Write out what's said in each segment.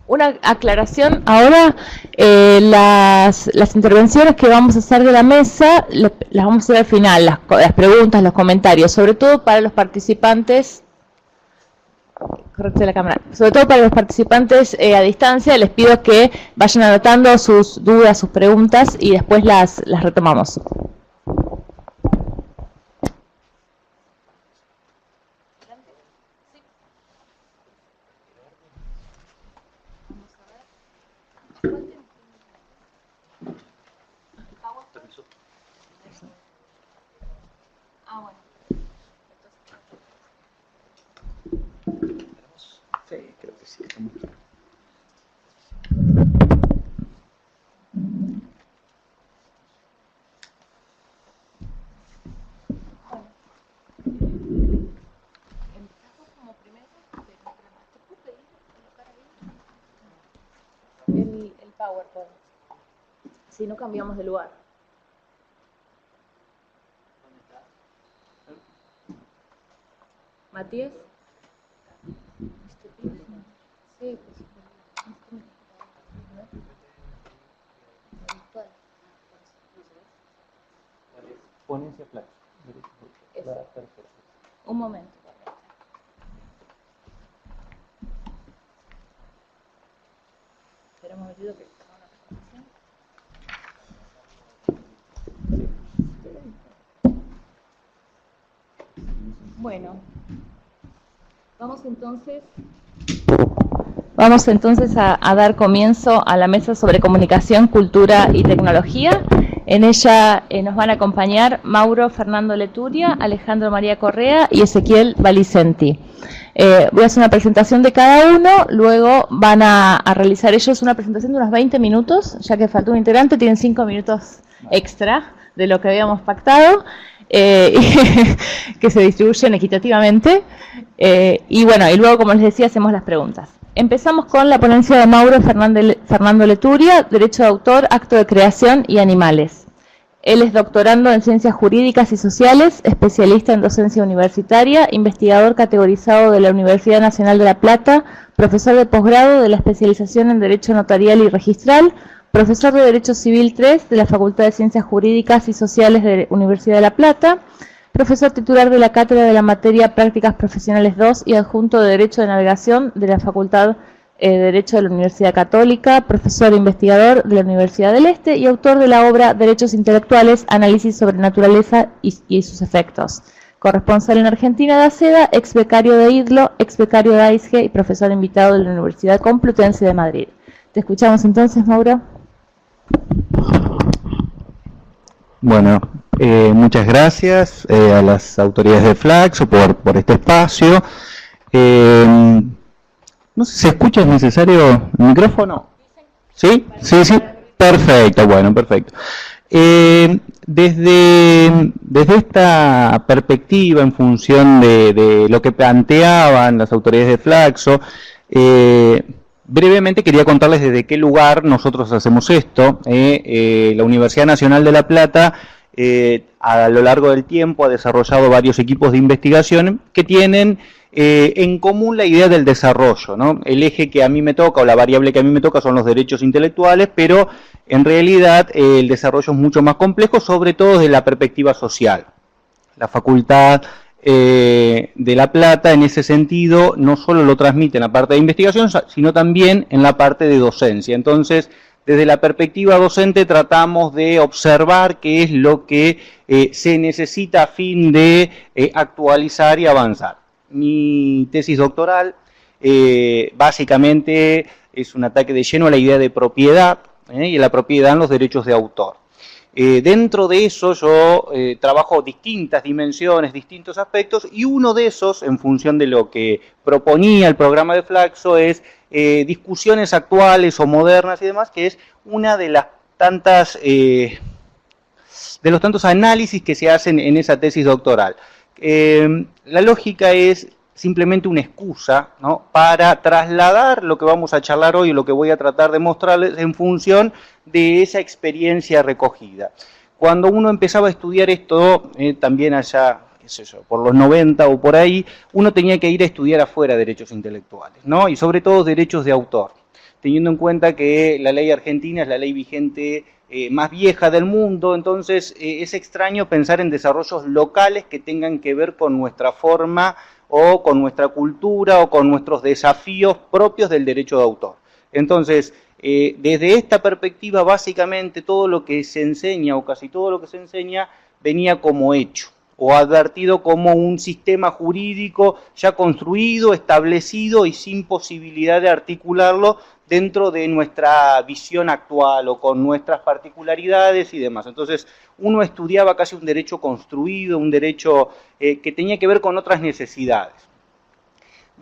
Una aclaración, ahora las intervenciones que vamos a hacer de la mesa las vamos a hacer al final, las preguntas, los comentarios, sobre todo para los participantes, correcto la cámara, sobre todo para los participantes a distancia, les pido que vayan anotando sus dudas, sus preguntas y después las retomamos. Sí, creo que sí. El PowerPoint, si no cambiamos de lugar. Matías. Sí, Ponencia Flaxo. un momento. Espera un momentito que haga una presentación. Bueno, vamos entonces a dar comienzo a la mesa sobre comunicación, cultura y tecnología. En ella nos van a acompañar Mauro Fernando Leturia, Alejandro María Correa y Ezequiel Valicenti. Voy a hacer una presentación de cada uno, luego van a realizar ellos una presentación de unos 20 minutos, ya que faltó un integrante, tienen 5 minutos extra de lo que habíamos pactado, que se distribuyen equitativamente. Y bueno, y luego, como les decía, hacemos las preguntas. Empezamos con la ponencia de Mauro Fernando Leturia, Derecho de Autor, Acto de Creación y Animales. Él es doctorando en Ciencias Jurídicas y Sociales, especialista en docencia universitaria, investigador categorizado de la Universidad Nacional de La Plata, profesor de posgrado de la especialización en Derecho Notarial y Registral, profesor de Derecho Civil 3 de la Facultad de Ciencias Jurídicas y Sociales de la Universidad de La Plata, profesor titular de la Cátedra de la Materia Prácticas Profesionales 2 y adjunto de Derecho de Navegación de la Facultad de Derecho de la Universidad Católica, profesor e investigador de la Universidad del Este y autor de la obra Derechos Intelectuales, Análisis sobre Naturaleza y sus Efectos. Corresponsal en Argentina de ACEDA, ex becario de IDLO, ex becario de AISGE y profesor invitado de la Universidad Complutense de Madrid. Te escuchamos entonces, Mauro. Bueno, muchas gracias a las autoridades de Flaxo por este espacio. No sé, ¿se escucha? ¿Es necesario el micrófono? ¿Sí? Sí, sí. Perfecto, bueno, perfecto. Desde esta perspectiva, en función de lo que planteaban las autoridades de Flaxo, brevemente quería contarles desde qué lugar nosotros hacemos esto. La Universidad Nacional de La Plata, a lo largo del tiempo, ha desarrollado varios equipos de investigación que tienen en común la idea del desarrollo, ¿no? El eje que a mí me toca, o la variable que a mí me toca, son los derechos intelectuales, pero en realidad el desarrollo es mucho más complejo, sobre todo desde la perspectiva social. La Facultad de La Plata, en ese sentido, no solo lo transmite en la parte de investigación, sino también en la parte de docencia. Entonces, desde la perspectiva docente tratamos de observar qué es lo que se necesita a fin de actualizar y avanzar. Mi tesis doctoral básicamente es un ataque de lleno a la idea de propiedad y a la propiedad en los derechos de autor. Dentro de eso yo trabajo distintas dimensiones, distintos aspectos, y uno de esos, en función de lo que proponía el programa de Flaxo, es discusiones actuales o modernas y demás, que es una de las tantas de los tantos análisis que se hacen en esa tesis doctoral. La lógica es simplemente una excusa, ¿no?, para trasladar lo que vamos a charlar hoy, lo que voy a tratar de mostrarles en función de esa experiencia recogida. Cuando uno empezaba a estudiar esto, también allá, qué sé yo, por los 90 o por ahí, uno tenía que ir a estudiar afuera derechos intelectuales, ¿no?, y sobre todo derechos de autor. teniendo en cuenta que la ley argentina es la ley vigente más vieja del mundo, entonces es extraño pensar en desarrollos locales que tengan que ver con nuestra forma o con nuestra cultura o con nuestros desafíos propios del derecho de autor. Entonces, desde esta perspectiva, básicamente todo lo que se enseña, o casi todo lo que se enseña, venía como hecho, o advertido como un sistema jurídico ya construido, establecido y sin posibilidad de articularlo dentro de nuestra visión actual o con nuestras particularidades y demás. Entonces, uno estudiaba casi un derecho construido, un derecho que tenía que ver con otras necesidades.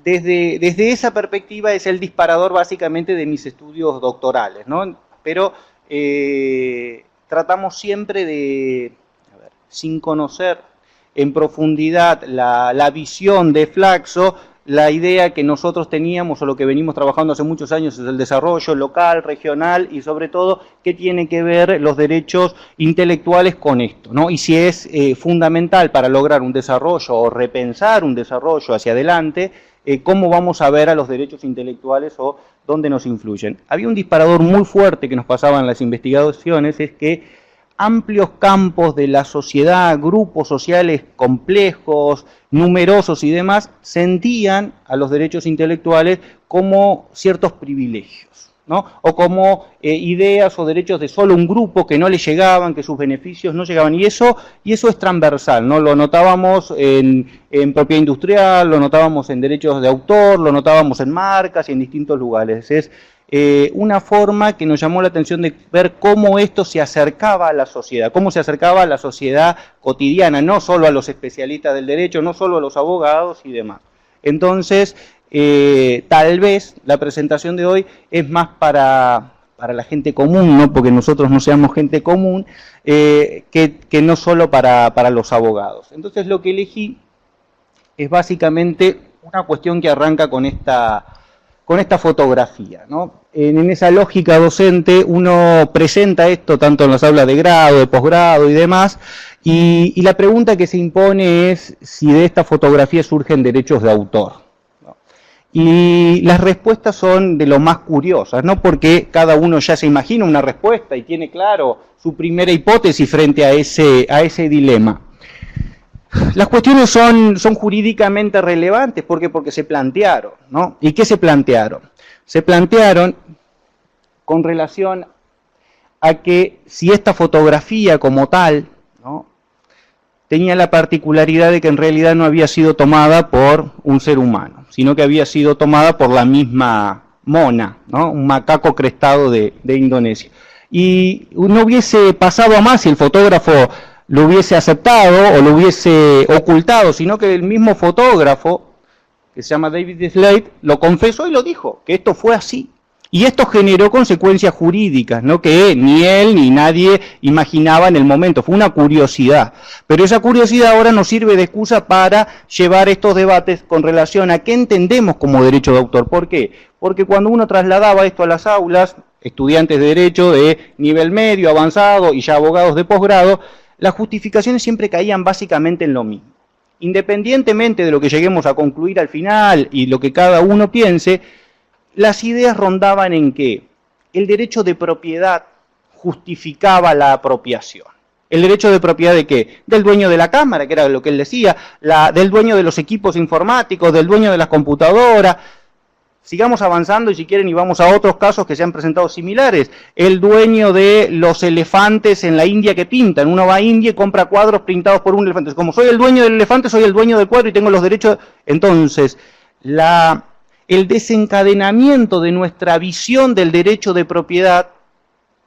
Desde esa perspectiva es el disparador básicamente de mis estudios doctorales, ¿no? Pero tratamos siempre de, sin conocer en profundidad la visión de Flaxo, la idea que nosotros teníamos o lo que venimos trabajando hace muchos años es el desarrollo local, regional y sobre todo qué tiene que ver los derechos intelectuales con esto, ¿no? Y si es fundamental para lograr un desarrollo o repensar un desarrollo hacia adelante, cómo vamos a ver a los derechos intelectuales o dónde nos influyen. Había un disparador muy fuerte que nos pasaba en las investigaciones, es que amplios campos de la sociedad, grupos sociales complejos, numerosos y demás, sentían a los derechos intelectuales como ciertos privilegios, ¿no? O como ideas o derechos de solo un grupo que no les llegaban, que sus beneficios no llegaban. Y eso es transversal, ¿no? Lo notábamos en propiedad industrial, lo notábamos en derechos de autor, lo notábamos en marcas y en distintos lugares. Es una forma que nos llamó la atención de ver cómo esto se acercaba a la sociedad, cómo se acercaba a la sociedad cotidiana, no solo a los especialistas del derecho, no solo a los abogados y demás. Entonces, tal vez la presentación de hoy es más para la gente común, no porque nosotros no seamos gente común, que no solo para los abogados. Entonces, lo que elegí es básicamente una cuestión que arranca con esta fotografía, ¿no? En esa lógica docente uno presenta esto tanto en las aulas de grado, de posgrado y demás, y la pregunta que se impone es si de esta fotografía surgen derechos de autor, ¿no? Y las respuestas son de lo más curiosas, no porque cada uno ya se imagina una respuesta y tiene claro su primera hipótesis frente a ese dilema. Las cuestiones son jurídicamente relevantes, ¿por qué? Porque se plantearon, ¿no? ¿Y qué se plantearon? Se plantearon con relación a que si esta fotografía como tal, ¿no?, tenía la particularidad de que en realidad no había sido tomada por un ser humano, sino que había sido tomada por la misma mona, ¿no?, un macaco crestado de Indonesia. Y no hubiese pasado a más si el fotógrafo lo hubiese aceptado o lo hubiese ocultado, sino que el mismo fotógrafo, que se llama David Slade, lo confesó y lo dijo, que esto fue así. Y esto generó consecuencias jurídicas, ¿no?, que ni él ni nadie imaginaba en el momento. Fue una curiosidad. Pero esa curiosidad ahora nos sirve de excusa para llevar estos debates con relación a qué entendemos como derecho de autor. ¿Por qué? Porque cuando uno trasladaba esto a las aulas, estudiantes de derecho de nivel medio, avanzado y ya abogados de posgrado, las justificaciones siempre caían básicamente en lo mismo. Independientemente de lo que lleguemos a concluir al final y lo que cada uno piense, las ideas rondaban en que el derecho de propiedad justificaba la apropiación. ¿El derecho de propiedad de qué? Del dueño de la cámara, que era lo que él decía, del dueño de los equipos informáticos, del dueño de las computadoras. Sigamos avanzando y si quieren y vamos a otros casos que se han presentado similares. El dueño de los elefantes en la India que pintan. Uno va a India y compra cuadros pintados por un elefante. Como soy el dueño del elefante, soy el dueño del cuadro y tengo los derechos. Entonces, el desencadenamiento de nuestra visión del derecho de propiedad,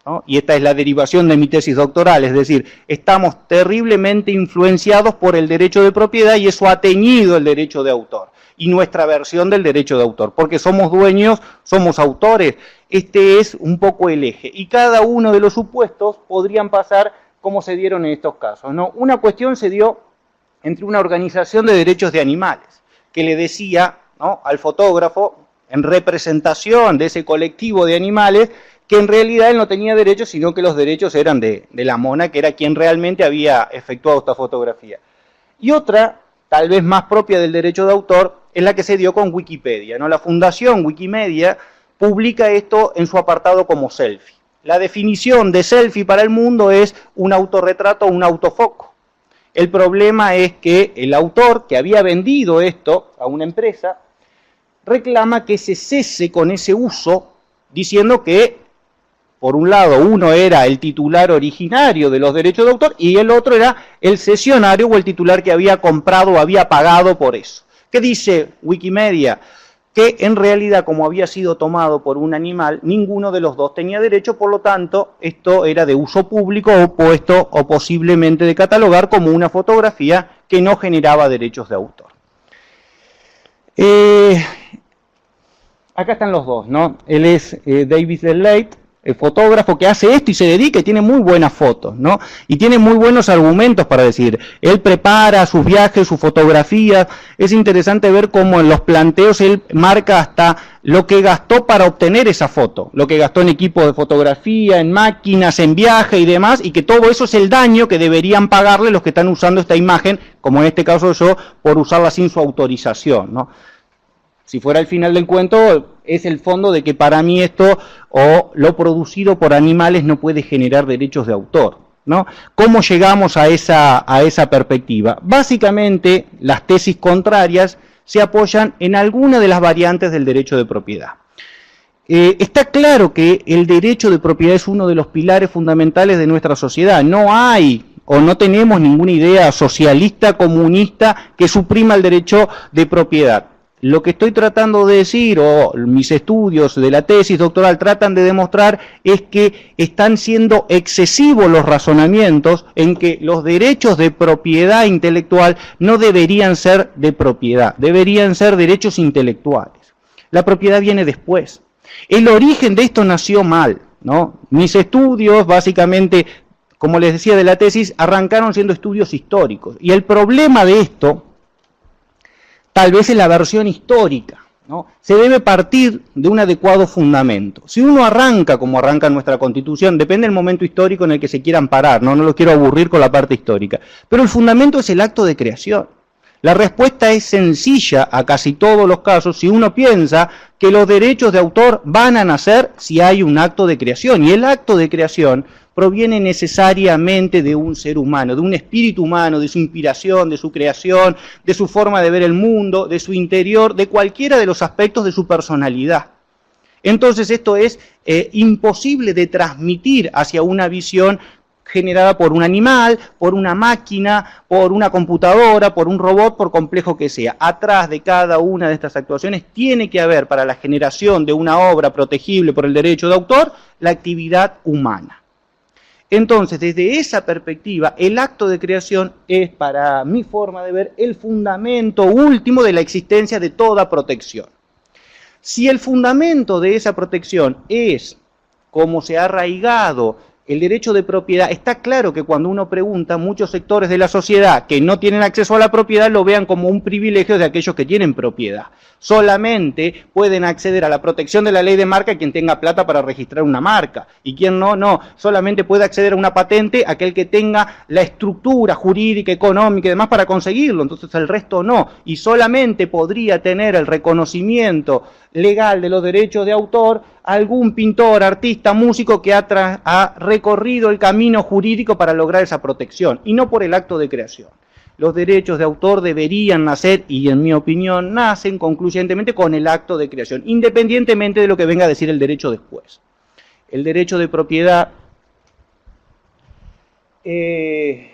¿no?, y esta es la derivación de mi tesis doctoral, es decir, estamos terriblemente influenciados por el derecho de propiedad y eso ha teñido el derecho de autor. Y nuestra versión del derecho de autor, porque somos dueños, somos autores. Este es un poco el eje. Y cada uno de los supuestos podrían pasar como se dieron en estos casos, ¿no? Una cuestión se dio entre una organización de derechos de animales, que le decía, ¿no?, al fotógrafo, en representación de ese colectivo de animales, que en realidad él no tenía derechos, sino que los derechos eran de la mona, que era quien realmente había efectuado esta fotografía. Y otra, tal vez más propia del derecho de autor, es la que se dio con Wikipedia, ¿no? La fundación Wikimedia publica esto en su apartado como selfie. La definición de selfie para el mundo es un autorretrato o un autofoco. El problema es que el autor que había vendido esto a una empresa reclama que se cese con ese uso, diciendo que, por un lado, uno era el titular originario de los derechos de autor y el otro era el cesionario o el titular que había comprado o había pagado por eso. ¿Qué dice Wikimedia? Que en realidad, como había sido tomado por un animal, ninguno de los dos tenía derecho, por lo tanto, esto era de uso público o puesto o posiblemente de catalogar como una fotografía que no generaba derechos de autor. Acá están los dos, ¿no? Él es David Dellate, el fotógrafo que hace esto y se dedica y tiene muy buenas fotos, ¿no? Y tiene muy buenos argumentos para decir. Él prepara sus viajes, sus fotografías. Es interesante ver cómo en los planteos él marca hasta lo que gastó para obtener esa foto, lo que gastó en equipo de fotografía, en máquinas, en viaje y demás, y que todo eso es el daño que deberían pagarle los que están usando esta imagen, como en este caso yo, por usarla sin su autorización, ¿no? Si fuera el final del cuento, es el fondo de que para mí esto o lo producido por animales no puede generar derechos de autor, ¿no? ¿Cómo llegamos a esa perspectiva? Básicamente, las tesis contrarias se apoyan en alguna de las variantes del derecho de propiedad. Está claro que el derecho de propiedad es uno de los pilares fundamentales de nuestra sociedad. No hay o no tenemos ninguna idea socialista, comunista que suprima el derecho de propiedad. Lo que estoy tratando de decir, o mis estudios de la tesis doctoral tratan de demostrar, es que están siendo excesivos los razonamientos en que los derechos de propiedad intelectual no deberían ser de propiedad, deberían ser derechos intelectuales. La propiedad viene después. El origen de esto nació mal, ¿no? Mis estudios, básicamente, como les decía de la tesis, arrancaron siendo estudios históricos. Y el problema de esto, tal vez en la versión histórica, ¿no? Se debe partir de un adecuado fundamento. Si uno arranca como arranca nuestra Constitución, depende del momento histórico en el que se quieran parar, no lo quiero aburrir con la parte histórica, pero el fundamento es el acto de creación. La respuesta es sencilla a casi todos los casos si uno piensa que los derechos de autor van a nacer si hay un acto de creación, y el acto de creación proviene necesariamente de un ser humano, de un espíritu humano, de su inspiración, de su creación, de su forma de ver el mundo, de su interior, de cualquiera de los aspectos de su personalidad. Entonces esto es imposible de transmitir hacia una visión generada por un animal, por una máquina, por una computadora, por un robot, por complejo que sea. Atrás de cada una de estas actuaciones tiene que haber, para la generación de una obra protegible por el derecho de autor, la actividad humana. Entonces, desde esa perspectiva, el acto de creación es, para mi forma de ver, el fundamento último de la existencia de toda protección. Si el fundamento de esa protección es, como se ha arraigado, el derecho de propiedad, está claro que cuando uno pregunta, muchos sectores de la sociedad que no tienen acceso a la propiedad lo vean como un privilegio de aquellos que tienen propiedad. Solamente pueden acceder a la protección de la ley de marca quien tenga plata para registrar una marca. Y quien no. Solamente puede acceder a una patente aquel que tenga la estructura jurídica, económica y demás para conseguirlo. Entonces el resto no. Y solamente podría tener el reconocimiento legal de los derechos de autor algún pintor, artista, músico que ha recorrido el camino jurídico para lograr esa protección, y no por el acto de creación. Los derechos de autor deberían nacer, y en mi opinión nacen concluyentemente con el acto de creación, independientemente de lo que venga a decir el derecho después. El derecho de propiedad se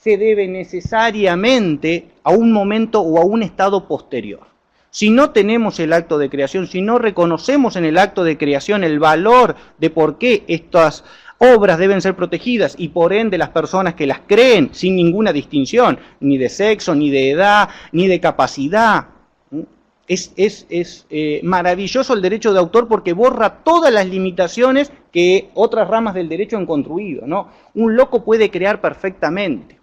debe necesariamente a un momento o a un estado posterior. Si no tenemos el acto de creación, si no reconocemos en el acto de creación el valor de por qué estas obras deben ser protegidas y por ende las personas que las creen sin ninguna distinción, ni de sexo, ni de edad, ni de capacidad. Es maravilloso el derecho de autor porque borra todas las limitaciones que otras ramas del derecho han construido, ¿no? Un loco puede crear perfectamente.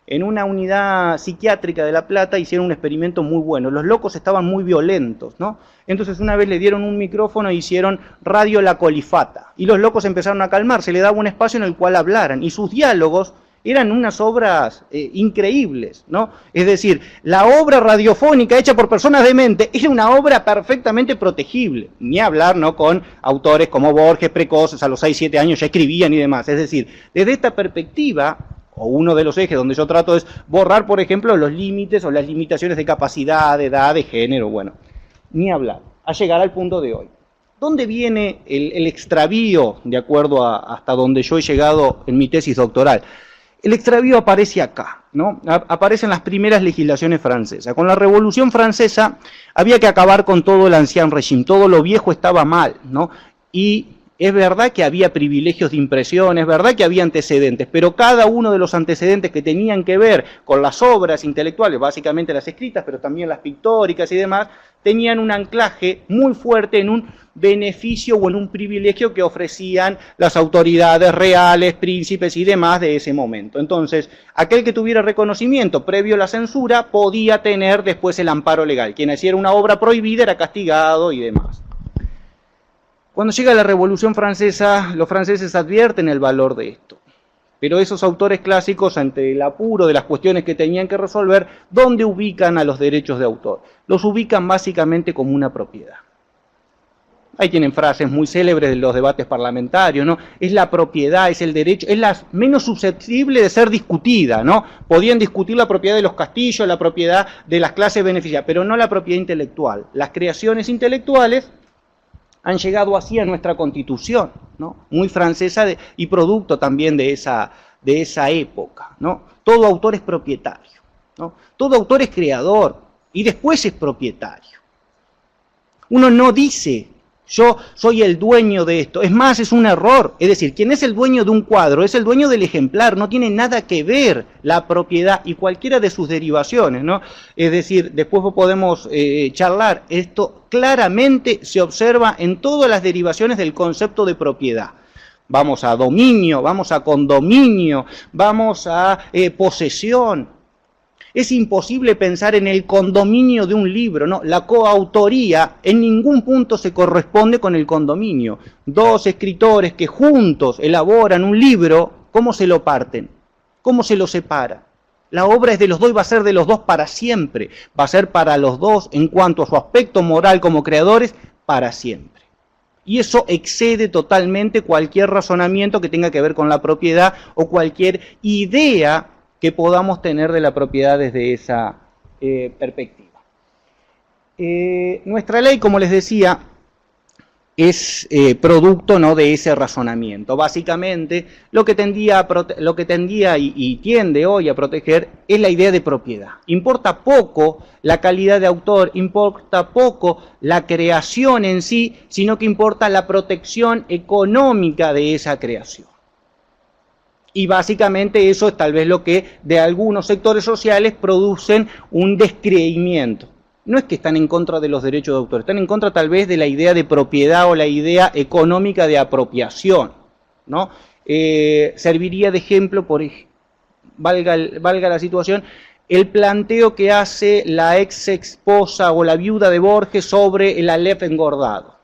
En una unidad psiquiátrica de La Plata hicieron un experimento muy bueno. Los locos estaban muy violentos, ¿no? Entonces una vez le dieron un micrófono e hicieron radio la colifata. Y los locos empezaron a calmarse, le daba un espacio en el cual hablaran. Y sus diálogos eran unas obras increíbles, ¿no? Es decir, la obra radiofónica hecha por personas dementes era una obra perfectamente protegible, ni hablar, ¿no?, con autores como Borges, precoces, a los 6, 7 años ya escribían y demás. Es decir, desde esta perspectiva, o uno de los ejes donde yo trato es borrar, por ejemplo, los límites o las limitaciones de capacidad, de edad, de género, bueno, ni hablar, a llegar al punto de hoy. ¿Dónde viene el extravío, de acuerdo hasta donde yo he llegado en mi tesis doctoral? El extravío aparece acá, ¿no? Aparece en las primeras legislaciones francesas. Con la Revolución Francesa había que acabar con todo el ancien régimen, todo lo viejo estaba mal, ¿no? Y es verdad que había privilegios de impresión, es verdad que había antecedentes, pero cada uno de los antecedentes que tenían que ver con las obras intelectuales, básicamente las escritas, pero también las pictóricas y demás, tenían un anclaje muy fuerte en un beneficio o en un privilegio que ofrecían las autoridades reales, príncipes y demás de ese momento. Entonces, aquel que tuviera reconocimiento previo a la censura podía tener después el amparo legal. Quien hiciera una obra prohibida era castigado y demás. Cuando llega la Revolución Francesa, los franceses advierten el valor de esto. Pero esos autores clásicos, ante el apuro de las cuestiones que tenían que resolver, ¿dónde ubican a los derechos de autor? Los ubican básicamente como una propiedad. Ahí tienen frases muy célebres de los debates parlamentarios, ¿no? Es la propiedad, es el derecho, es la menos susceptible de ser discutida, ¿no? Podían discutir la propiedad de los castillos, la propiedad de las clases beneficiadas, pero no la propiedad intelectual. Las creaciones intelectuales han llegado así a nuestra Constitución, ¿no? Muy francesa y producto también de esa época, ¿no? Todo autor es propietario, ¿no? Todo autor es creador y después es propietario. Uno no dice, yo soy el dueño de esto, es más, es un error. Es decir, quien es el dueño de un cuadro es el dueño del ejemplar, no tiene nada que ver la propiedad y cualquiera de sus derivaciones, ¿no? Es decir, después podemos charlar, esto claramente se observa en todas las derivaciones del concepto de propiedad. Vamos a dominio, vamos a condominio, vamos a posesión. Es imposible pensar en el condominio de un libro, ¿no? La coautoría en ningún punto se corresponde con el condominio. Dos escritores que juntos elaboran un libro, ¿cómo se lo parten? ¿Cómo se lo separa? La obra es de los dos y va a ser de los dos para siempre. Va a ser para los dos en cuanto a su aspecto moral como creadores, para siempre. Y eso excede totalmente cualquier razonamiento que tenga que ver con la propiedad o cualquier idea que podamos tener de la propiedad desde esa perspectiva. Nuestra ley, como les decía, es producto, ¿no?, de ese razonamiento. Básicamente, lo que tendía y tiende hoy a proteger es la idea de propiedad. Importa poco la calidad de autor, importa poco la creación en sí, sino que importa la protección económica de esa creación. Y básicamente eso es tal vez lo que de algunos sectores sociales producen un descreimiento. No es que están en contra de los derechos de autor, están en contra tal vez de la idea de propiedad o la idea económica de apropiación, ¿no? Serviría de ejemplo, valga la situación, el planteo que hace la ex esposa o la viuda de Borges sobre el Aleph engordado.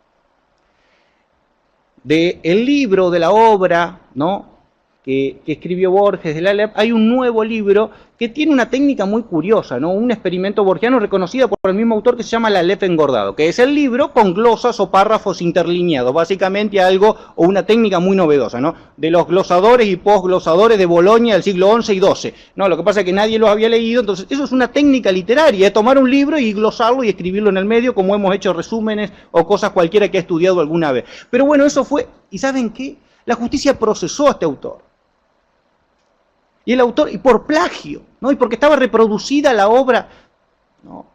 Del libro, de la obra, ¿no?, que escribió Borges del Aleph, hay un nuevo libro que tiene una técnica muy curiosa, ¿no? Un experimento borgiano reconocido por el mismo autor que se llama el Aleph engordado, que es el libro con glosas o párrafos interlineados, básicamente algo o una técnica muy novedosa, ¿no? De los glosadores y posglosadores de Bolonia del siglo XI y XII. No, lo que pasa es que nadie los había leído, entonces eso es una técnica literaria, es tomar un libro y glosarlo y escribirlo en el medio, como hemos hecho resúmenes o cosas cualquiera que ha estudiado alguna vez. Pero bueno, eso fue, ¿y saben qué? La justicia procesó a este autor. Y el autor, y por plagio, ¿no? Y porque estaba reproducida la obra, ¿no?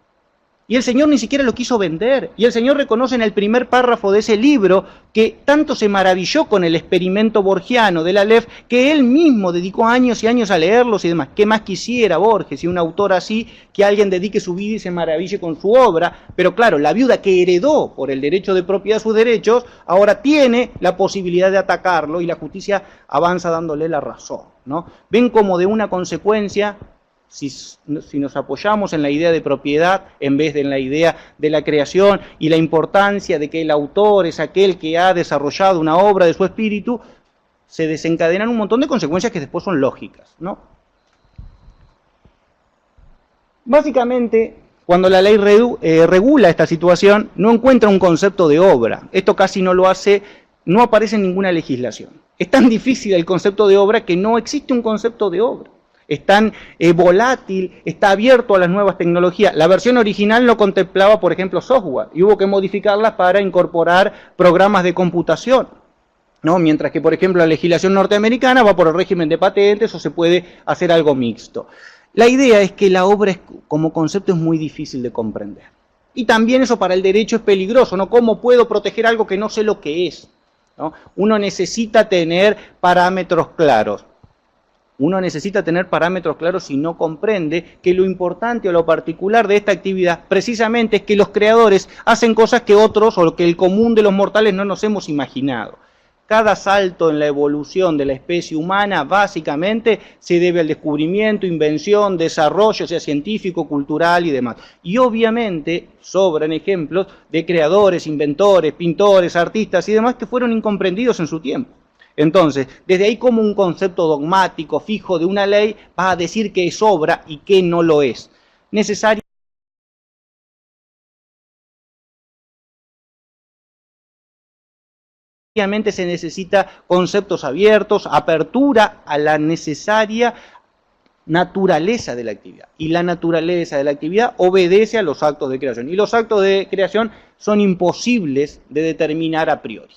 Y el señor ni siquiera lo quiso vender. Y el señor reconoce en el primer párrafo de ese libro que tanto se maravilló con el experimento borgiano del Aleph que él mismo dedicó años y años a leerlos y demás. ¿Qué más quisiera Borges y un autor así que alguien dedique su vida y se maraville con su obra? Pero claro, la viuda que heredó por el derecho de propiedad sus derechos, ahora tiene la posibilidad de atacarlo y la justicia avanza dándole la razón, ¿no? Ven como de una consecuencia, si nos apoyamos en la idea de propiedad en vez de en la idea de la creación y la importancia de que el autor es aquel que ha desarrollado una obra de su espíritu, se desencadenan un montón de consecuencias que después son lógicas, ¿no? Básicamente, cuando la ley regula esta situación, no encuentra un concepto de obra. Esto casi no lo hace, no aparece en ninguna legislación. Es tan difícil el concepto de obra que no existe un concepto de obra. Es tan volátil, está abierto a las nuevas tecnologías. La versión original no contemplaba, por ejemplo, software, y hubo que modificarla para incorporar programas de computación, ¿no? Mientras que, por ejemplo, la legislación norteamericana va por el régimen de patentes o se puede hacer algo mixto. La idea es que la obra como concepto es muy difícil de comprender. Y también eso para el derecho es peligroso, ¿no? ¿Cómo puedo proteger algo que no sé lo que es? ¿No? Uno necesita tener parámetros claros. Uno necesita tener parámetros claros si no comprende que lo importante o lo particular de esta actividad precisamente es que los creadores hacen cosas que otros o que el común de los mortales no nos hemos imaginado. Cada salto en la evolución de la especie humana básicamente se debe al descubrimiento, invención, desarrollo, sea científico, cultural y demás. Y obviamente sobran ejemplos de creadores, inventores, pintores, artistas y demás que fueron incomprendidos en su tiempo. Entonces, desde ahí como un concepto dogmático, fijo de una ley, va a decir que es obra y que no lo es. Necesariamente se necesita conceptos abiertos, apertura a la necesaria naturaleza de la actividad. Y la naturaleza de la actividad obedece a los actos de creación. Y los actos de creación son imposibles de determinar a priori.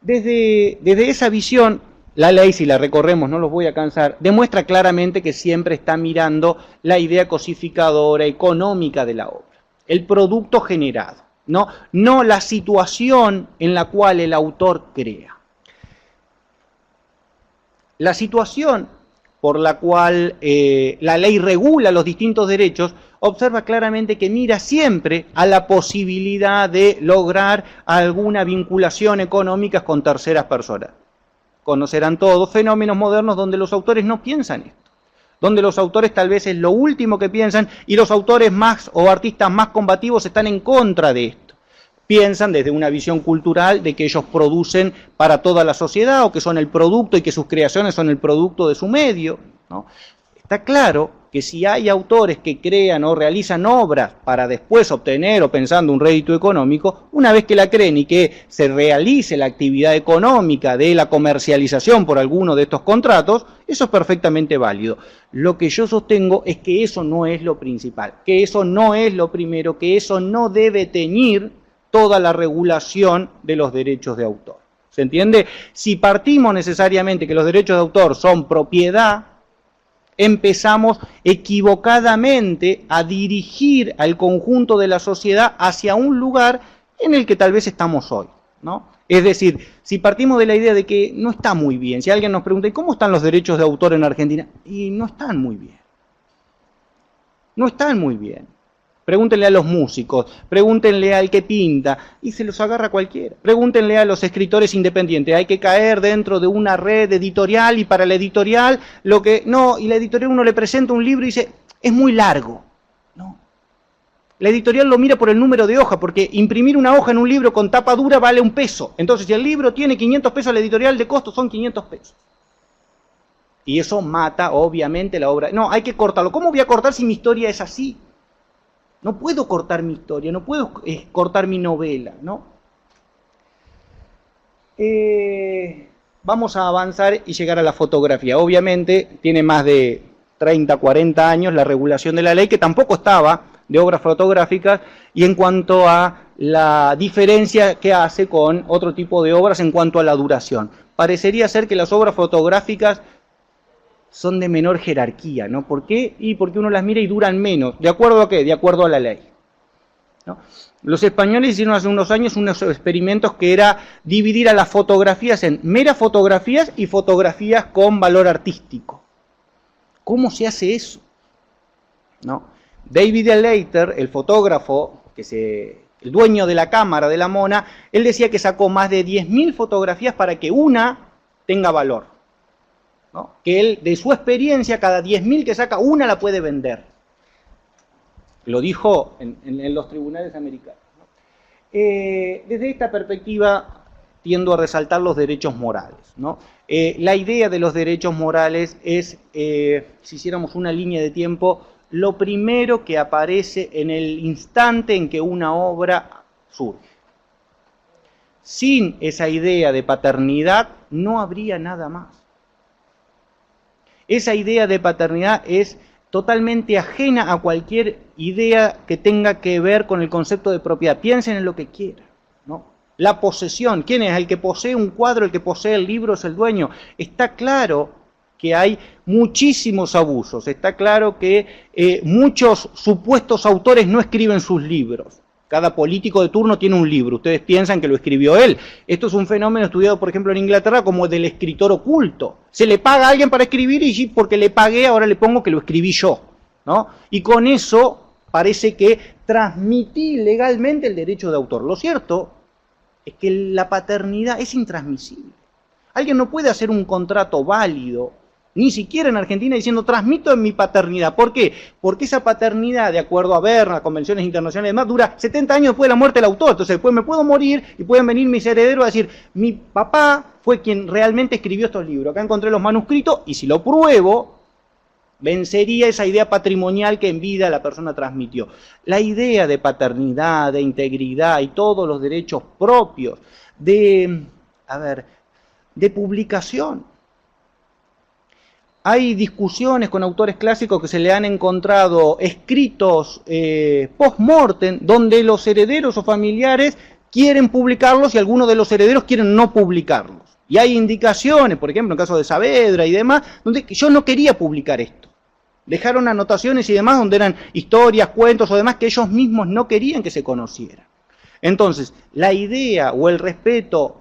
Desde esa visión, la ley, si la recorremos, no los voy a cansar, demuestra claramente que siempre está mirando la idea cosificadora, económica de la obra, el producto generado, no la situación en la cual el autor crea. La situación por la cual la ley regula los distintos derechos, observa claramente que mira siempre a la posibilidad de lograr alguna vinculación económica con terceras personas. Conocerán todos fenómenos modernos donde los autores no piensan esto, donde los autores tal vez es lo último que piensan y los autores más o artistas más combativos están en contra de esto. Piensan desde una visión cultural de que ellos producen para toda la sociedad o que son el producto y que sus creaciones son el producto de su medio, ¿no? Está claro que si hay autores que crean o realizan obras para después obtener o pensando un rédito económico, una vez que la creen y que se realice la actividad económica de la comercialización por alguno de estos contratos, eso es perfectamente válido. Lo que yo sostengo es que eso no es lo principal, que eso no es lo primero, que eso no debe teñir toda la regulación de los derechos de autor. ¿Se entiende? Si partimos necesariamente que los derechos de autor son propiedad, empezamos equivocadamente a dirigir al conjunto de la sociedad hacia un lugar en el que tal vez estamos hoy, ¿no? Es decir, si partimos de la idea de que no está muy bien, si alguien nos pregunta, ¿y cómo están los derechos de autor en Argentina? Y no están muy bien. No están muy bien. Pregúntenle a los músicos, pregúntenle al que pinta, y se los agarra cualquiera. Pregúntenle a los escritores independientes, hay que caer dentro de una red editorial, y para la editorial, y la editorial uno le presenta un libro y dice, es muy largo. No. La editorial lo mira por el número de hoja, porque imprimir una hoja en un libro con tapa dura vale $1. Entonces, si el libro tiene 500 pesos, la editorial de costo son 500 pesos. Y eso mata, obviamente, la obra. No, hay que cortarlo. ¿Cómo voy a cortar si mi historia es así? No puedo cortar mi historia, no puedo cortar mi novela, ¿no? Vamos a avanzar y llegar a la fotografía. Obviamente tiene más de 30, 40 años la regulación de la ley, que tampoco estaba de obras fotográficas, y en cuanto a la diferencia que hace con otro tipo de obras en cuanto a la duración. Parecería ser que las obras fotográficas son de menor jerarquía, ¿no? ¿Por qué? Y porque uno las mira y duran menos. ¿De acuerdo a qué? De acuerdo a la ley, ¿no? Los españoles hicieron hace unos años unos experimentos que era dividir a las fotografías en meras fotografías y fotografías con valor artístico. ¿Cómo se hace eso? ¿No? David Leiter, el fotógrafo, el dueño de la cámara de la Mona, él decía que sacó más de 10.000 fotografías para que una tenga valor, ¿no? Que él, de su experiencia, cada 10.000 que saca, una la puede vender. Lo dijo en los tribunales americanos, ¿no? Desde esta perspectiva, tiendo a resaltar los derechos morales, ¿no? La idea de los derechos morales es, si hiciéramos una línea de tiempo, lo primero que aparece en el instante en que una obra surge. Sin esa idea de paternidad no habría nada más. Esa idea de paternidad es totalmente ajena a cualquier idea que tenga que ver con el concepto de propiedad. Piensen en lo que quieran, ¿no? La posesión, ¿quién es? El que posee un cuadro, el que posee el libro es el dueño. Está claro que hay muchísimos abusos, está claro que muchos supuestos autores no escriben sus libros. Cada político de turno tiene un libro, ustedes piensan que lo escribió él. Esto es un fenómeno estudiado, por ejemplo, en Inglaterra como del escritor oculto. Se le paga a alguien para escribir y porque le pagué ahora le pongo que lo escribí yo, ¿no? Y con eso parece que transmití legalmente el derecho de autor. Lo cierto es que la paternidad es intransmisible. Alguien no puede hacer un contrato válido, ni siquiera en Argentina, diciendo transmito en mi paternidad. ¿Por qué? Porque esa paternidad, de acuerdo a Berna, convenciones internacionales y demás, dura 70 años después de la muerte del autor. Entonces después me puedo morir y pueden venir mis herederos a decir, mi papá fue quien realmente escribió estos libros. Acá encontré los manuscritos y si lo pruebo, vencería esa idea patrimonial que en vida la persona transmitió. La idea de paternidad, de integridad y todos los derechos propios, de publicación. Hay discusiones con autores clásicos que se le han encontrado escritos post-mortem donde los herederos o familiares quieren publicarlos y algunos de los herederos quieren no publicarlos. Y hay indicaciones, por ejemplo, en el caso de Saavedra y demás, donde yo no quería publicar esto. Dejaron anotaciones y demás donde eran historias, cuentos o demás que ellos mismos no querían que se conocieran. Entonces, la idea o el respeto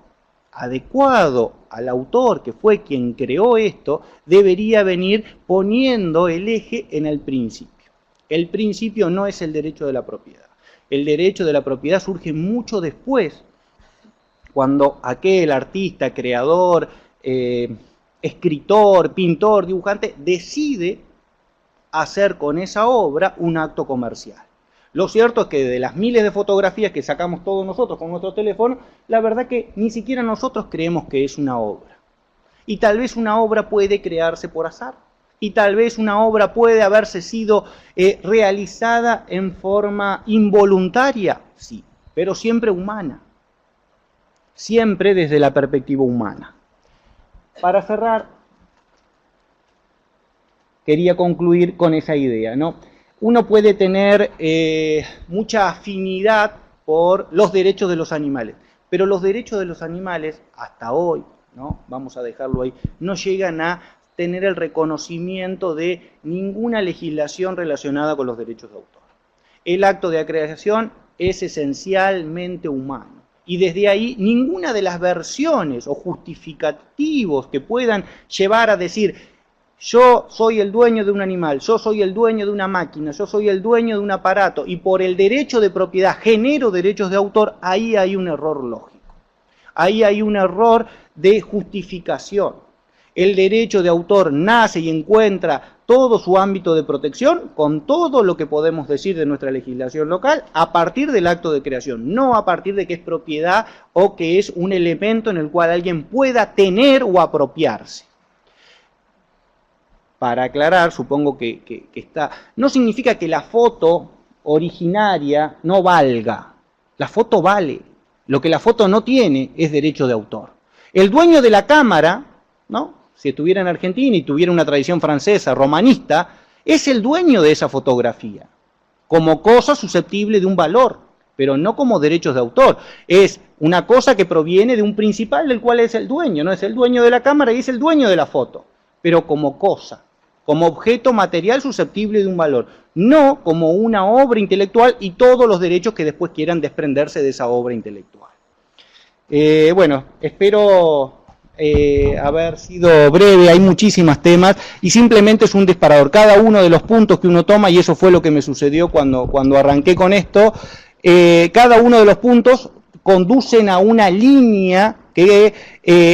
adecuado al autor, que fue quien creó esto, debería venir poniendo el eje en el principio. El principio no es el derecho de la propiedad. El derecho de la propiedad surge mucho después, cuando aquel artista, creador, escritor, pintor, dibujante, decide hacer con esa obra un acto comercial. Lo cierto es que de las miles de fotografías que sacamos todos nosotros con nuestro teléfono, la verdad que ni siquiera nosotros creemos que es una obra. Y tal vez una obra puede crearse por azar. Y tal vez una obra puede haberse sido realizada en forma involuntaria, sí, pero siempre humana. Siempre desde la perspectiva humana. Para cerrar, quería concluir con esa idea, ¿no? Uno puede tener mucha afinidad por los derechos de los animales, pero los derechos de los animales, hasta hoy, ¿no? Vamos a dejarlo ahí, no llegan a tener el reconocimiento de ninguna legislación relacionada con los derechos de autor. El acto de acreación es esencialmente humano, y desde ahí ninguna de las versiones o justificativos que puedan llevar a decir yo soy el dueño de un animal, yo soy el dueño de una máquina, yo soy el dueño de un aparato y por el derecho de propiedad genero derechos de autor, ahí hay un error lógico. Ahí hay un error de justificación. El derecho de autor nace y encuentra todo su ámbito de protección con todo lo que podemos decir de nuestra legislación local a partir del acto de creación, no a partir de que es propiedad o que es un elemento en el cual alguien pueda tener o apropiarse. Para aclarar, supongo que está... No significa que la foto originaria no valga. La foto vale. Lo que la foto no tiene es derecho de autor. El dueño de la cámara, ¿no? Si estuviera en Argentina y tuviera una tradición francesa, romanista, es el dueño de esa fotografía. Como cosa susceptible de un valor, pero no como derechos de autor. Es una cosa que proviene de un principal del cual es el dueño. No es el dueño de la cámara y es el dueño de la foto. Pero como cosa. Como objeto material susceptible de un valor, no como una obra intelectual y todos los derechos que después quieran desprenderse de esa obra intelectual. Bueno, espero haber sido breve, hay muchísimos temas y simplemente es un disparador. Cada uno de los puntos que uno toma, y eso fue lo que me sucedió cuando arranqué con esto, cada uno de los puntos conducen a una línea que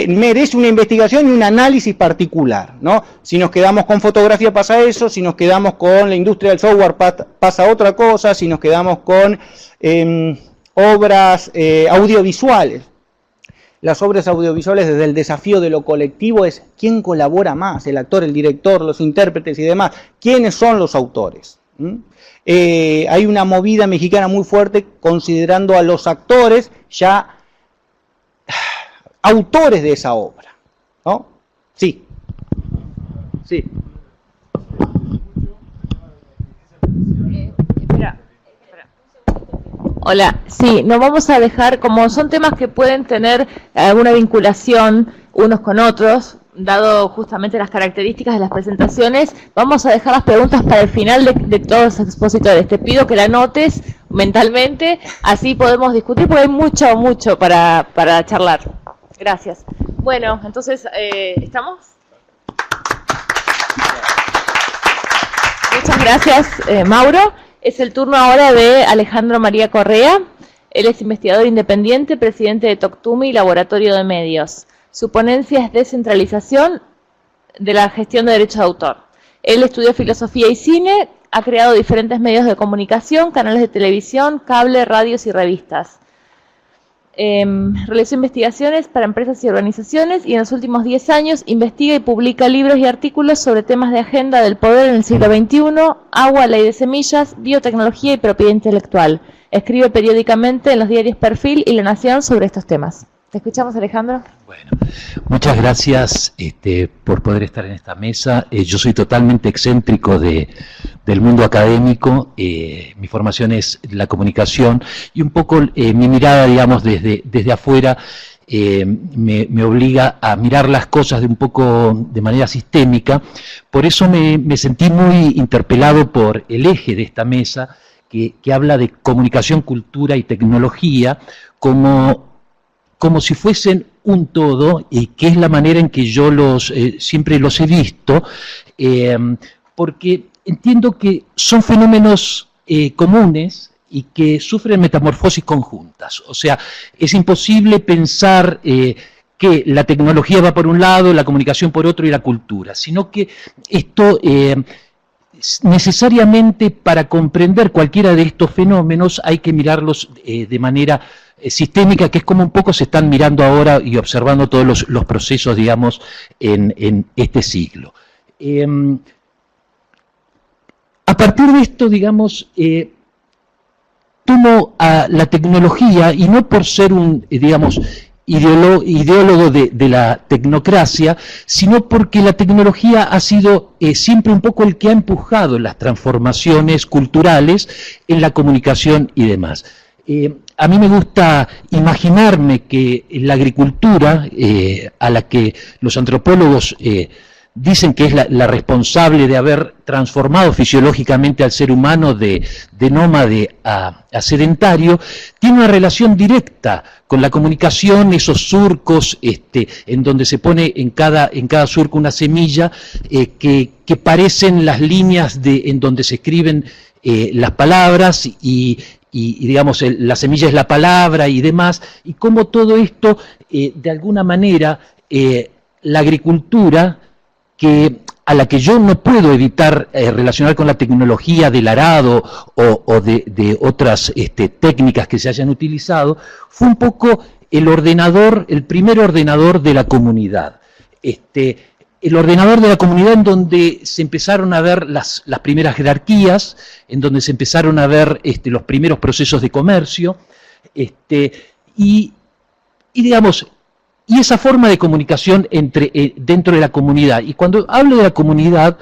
merece una investigación y un análisis particular, ¿no? Si nos quedamos con fotografía pasa eso, si nos quedamos con la industria del software pasa otra cosa, si nos quedamos con obras audiovisuales. las obras audiovisuales desde el desafío de lo colectivo es quién colabora más, el actor, el director, los intérpretes y demás, quiénes son los autores. Hay una movida mexicana muy fuerte considerando a los actores ya autores de esa obra, ¿no? Sí. Sí. Hola, sí, nos vamos a dejar, como son temas que pueden tener alguna vinculación unos con otros, dado justamente las características de las presentaciones, vamos a dejar las preguntas para el final de todos los expositores. Te pido que la anotes mentalmente, así podemos discutir, porque hay mucho para charlar. Gracias. Bueno, entonces, ¿estamos? Muchas gracias, Mauro. Es el turno ahora de Alejandro María Correa. Él es investigador independiente, presidente de Toctumi, Laboratorio de Medios. Su ponencia es Descentralización de la Gestión de Derechos de Autor. Él estudió filosofía y cine, ha creado diferentes medios de comunicación, canales de televisión, cable, radios y revistas. Realizó investigaciones para empresas y organizaciones y en los últimos 10 años investiga y publica libros y artículos sobre temas de agenda del poder en el siglo XXI, agua, ley de semillas, biotecnología y propiedad intelectual. Escribe periódicamente en los diarios Perfil y La Nación sobre estos temas. ¿Te escuchamos, Alejandro? Bueno, muchas gracias por poder estar en esta mesa. Yo soy totalmente excéntrico del mundo académico, mi formación es la comunicación y un poco mi mirada, digamos, desde afuera me obliga a mirar las cosas de manera sistémica. Por eso me sentí muy interpelado por el eje de esta mesa que habla de comunicación, cultura y tecnología como si fuesen un todo, y que es la manera en que yo siempre los he visto, porque entiendo que son fenómenos comunes y que sufren metamorfosis conjuntas. O sea, es imposible pensar que la tecnología va por un lado, la comunicación por otro y la cultura, sino que esto necesariamente para comprender cualquiera de estos fenómenos hay que mirarlos de manera sistémica, que es como un poco se están mirando ahora y observando todos los procesos, digamos, en este siglo. A partir de esto, digamos, tomo a la tecnología, y no por ser un, digamos, ideólogo de la tecnocracia, sino porque la tecnología ha sido siempre un poco el que ha empujado las transformaciones culturales en la comunicación y demás. A mí me gusta imaginarme que la agricultura, a la que los antropólogos dicen que es la responsable de haber transformado fisiológicamente al ser humano de nómade a sedentario, tiene una relación directa con la comunicación, esos surcos en donde se pone en cada surco una semilla que parecen las líneas en donde se escriben las palabras y digamos, la semilla es la palabra y demás, y cómo todo esto, de alguna manera, la agricultura, a la que yo no puedo evitar relacionar con la tecnología del arado o de otras técnicas que se hayan utilizado, fue un poco el primer ordenador de la comunidad. El ordenador de la comunidad en donde se empezaron a ver las primeras jerarquías, en donde se empezaron a ver los primeros procesos de comercio, y digamos, y esa forma de comunicación dentro de la comunidad. Y cuando hablo de la comunidad,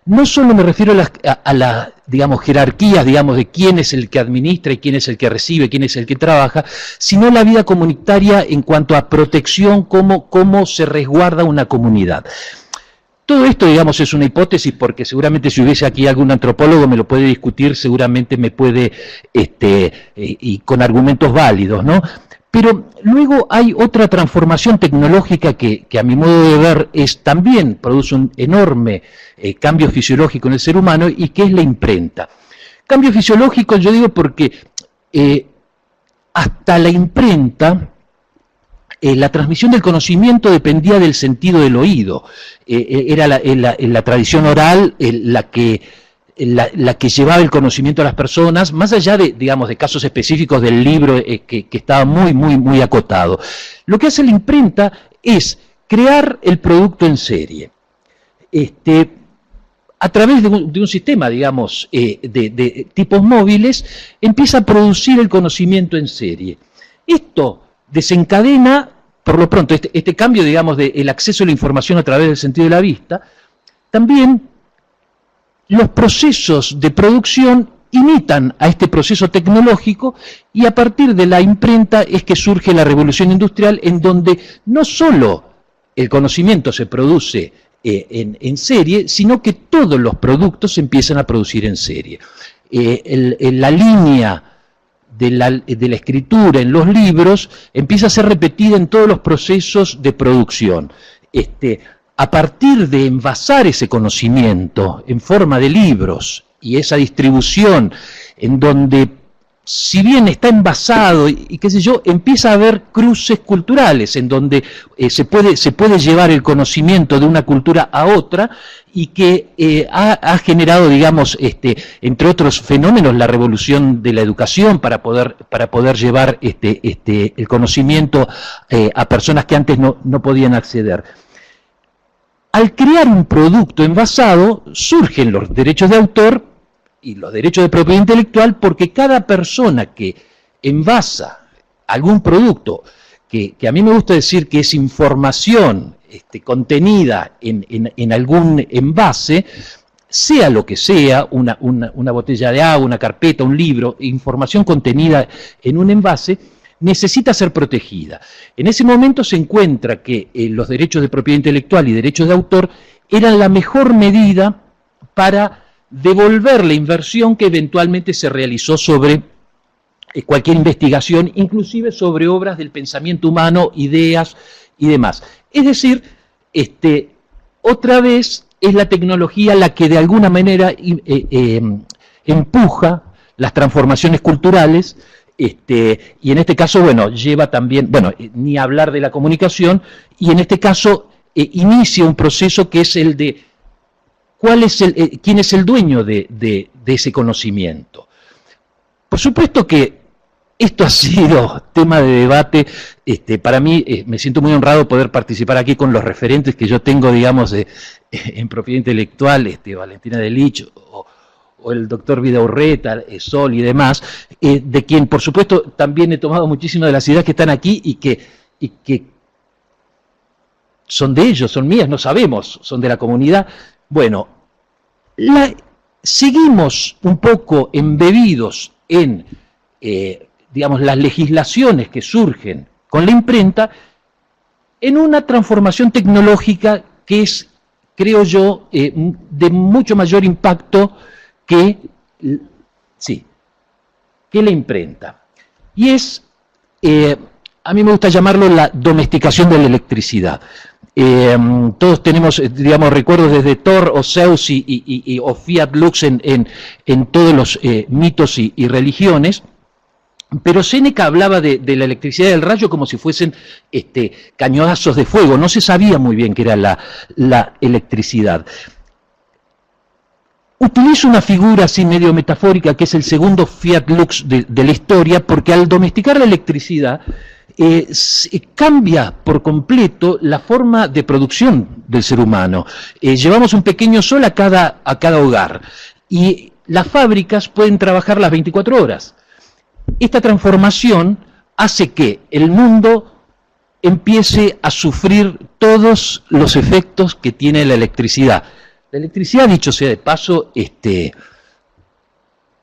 no solo me refiero a las digamos, jerarquías, digamos, de quién es el que administra y quién es el que recibe, quién es el que trabaja, sino la vida comunitaria en cuanto a protección, cómo se resguarda una comunidad. Todo esto, digamos, es una hipótesis, porque seguramente si hubiese aquí algún antropólogo me lo puede discutir, seguramente me puede, y con argumentos válidos, ¿no? Pero luego hay otra transformación tecnológica que a mi modo de ver también produce un enorme cambio fisiológico en el ser humano, y que es la imprenta. Cambio fisiológico, yo digo, porque hasta la imprenta la transmisión del conocimiento dependía del sentido del oído. Era la tradición oral la que la que llevaba el conocimiento a las personas, más allá de, digamos, de casos específicos del libro que estaba muy acotado. Lo que hace la imprenta es crear el producto en serie. A través de un sistema, digamos, de tipos móviles, empieza a producir el conocimiento en serie. Esto desencadena, por lo pronto, este cambio, digamos, del acceso a la información a través del sentido de la vista. También los procesos de producción imitan a este proceso tecnológico, y a partir de la imprenta es que surge la revolución industrial, en donde no solo el conocimiento se produce en serie, sino que todos los productos se empiezan a producir en serie. La línea de la escritura en los libros empieza a ser repetida en todos los procesos de producción. A partir de envasar ese conocimiento en forma de libros y esa distribución en donde, si bien está envasado y qué sé yo, empieza a haber cruces culturales en donde se puede llevar el conocimiento de una cultura a otra, y que ha generado, digamos, entre otros fenómenos, la revolución de la educación para poder llevar el conocimiento a personas que antes no podían acceder. Al crear un producto envasado, surgen los derechos de autor y los derechos de propiedad intelectual, porque cada persona que envasa algún producto, que a mí me gusta decir que es información contenida en algún envase, sea lo que sea, una botella de agua, una carpeta, un libro, información contenida en un envase, necesita ser protegida. En ese momento se encuentra que los derechos de propiedad intelectual y derechos de autor eran la mejor medida para devolver la inversión que eventualmente se realizó sobre cualquier investigación, inclusive sobre obras del pensamiento humano, ideas y demás. Es decir, otra vez es la tecnología la que de alguna manera empuja las transformaciones culturales, y en este caso, bueno, lleva también, bueno, ni hablar de la comunicación, y en este caso inicia un proceso que es el de quién es el dueño de ese conocimiento. Por supuesto que esto ha sido tema de debate. Para mí, me siento muy honrado poder participar aquí con los referentes que yo tengo, digamos, en propiedad intelectual, Valentina Delich o el doctor Vidaurreta, Sol y demás, de quien, por supuesto, también he tomado muchísimas de las ideas que están aquí y que son de ellos, son mías, no sabemos, son de la comunidad. Bueno, seguimos un poco embebidos en, digamos, las legislaciones que surgen con la imprenta, en una transformación tecnológica que es, creo yo, de mucho mayor impacto que la imprenta. Y es, a mí me gusta llamarlo la domesticación de la electricidad. Todos tenemos, digamos, recuerdos desde Thor o Zeus o Fiat Lux en todos los mitos y religiones, pero Séneca hablaba de la electricidad del rayo como si fuesen cañonazos de fuego. No se sabía muy bien qué era la electricidad. Utilizo una figura así medio metafórica, que es el segundo Fiat Lux de la historia, porque al domesticar la electricidad cambia por completo la forma de producción del ser humano. Llevamos un pequeño sol a cada hogar, y las fábricas pueden trabajar las 24 horas. Esta transformación hace que el mundo empiece a sufrir todos los efectos que tiene la electricidad. La electricidad, dicho sea de paso,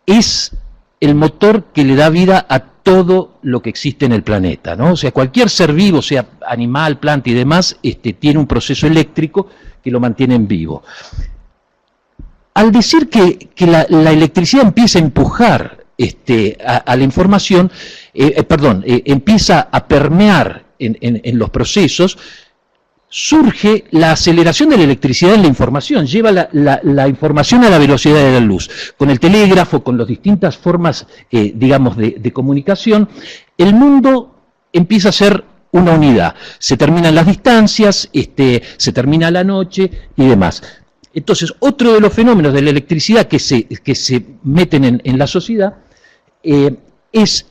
es el motor que le da vida a todo lo que existe en el planeta, ¿no? O sea, cualquier ser vivo, sea animal, planta y demás, tiene un proceso eléctrico que lo mantiene en vivo. Al decir que la electricidad empieza a empujar a la información, empieza a permear en los procesos, surge la aceleración de la electricidad en la información, lleva la información a la velocidad de la luz. Con el telégrafo, con las distintas formas, digamos, de comunicación, el mundo empieza a ser una unidad. Se terminan las distancias, se termina la noche y demás. Entonces, otro de los fenómenos de la electricidad que se meten en la sociedad es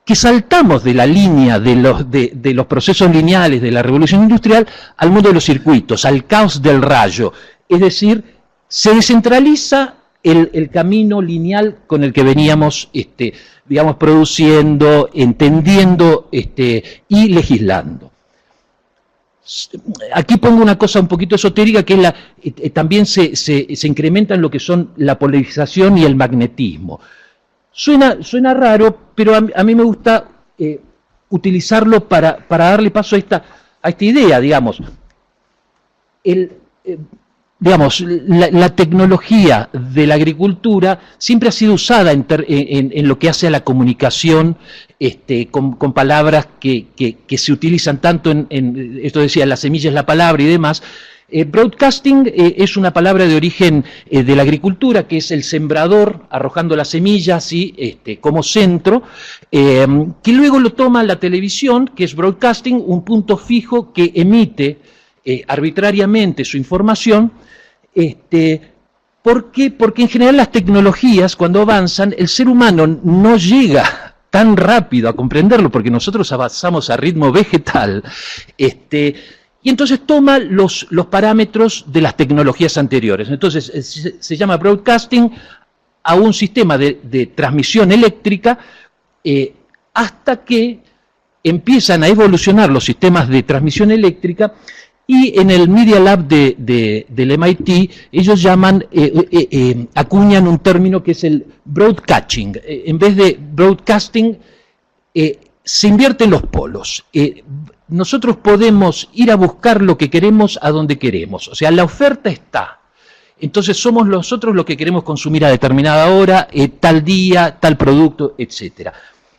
que saltamos de la línea de los procesos lineales de la revolución industrial al mundo de los circuitos, al caos del rayo. Es decir, se descentraliza el camino lineal con el que veníamos, digamos, produciendo, entendiendo y legislando. Aquí pongo una cosa un poquito esotérica, que es también se incrementa en lo que son la polarización y el magnetismo. Suena raro, pero a mí me gusta utilizarlo para darle paso a esta idea, digamos. La tecnología de la agricultura siempre ha sido usada en lo que hace a la comunicación, con palabras que se utilizan tanto esto decía, la semilla es la palabra y demás. Broadcasting es una palabra de origen de la agricultura, que es el sembrador arrojando la semilla así, como centro, que luego lo toma la televisión, que es broadcasting, un punto fijo que emite arbitrariamente su información. ¿Por qué? Porque en general las tecnologías, cuando avanzan, el ser humano no llega tan rápido a comprenderlo, porque nosotros avanzamos a ritmo vegetal, y entonces toma los parámetros de las tecnologías anteriores. Entonces se llama broadcasting a un sistema de transmisión eléctrica hasta que empiezan a evolucionar los sistemas de transmisión eléctrica, y en el Media Lab del MIT ellos llaman, acuñan un término que es el broadcasting. En vez de broadcasting, se invierten los polos. Nosotros podemos ir a buscar lo que queremos a donde queremos. O sea, la oferta está. Entonces somos nosotros los que queremos consumir a determinada hora, tal día, tal producto, etc.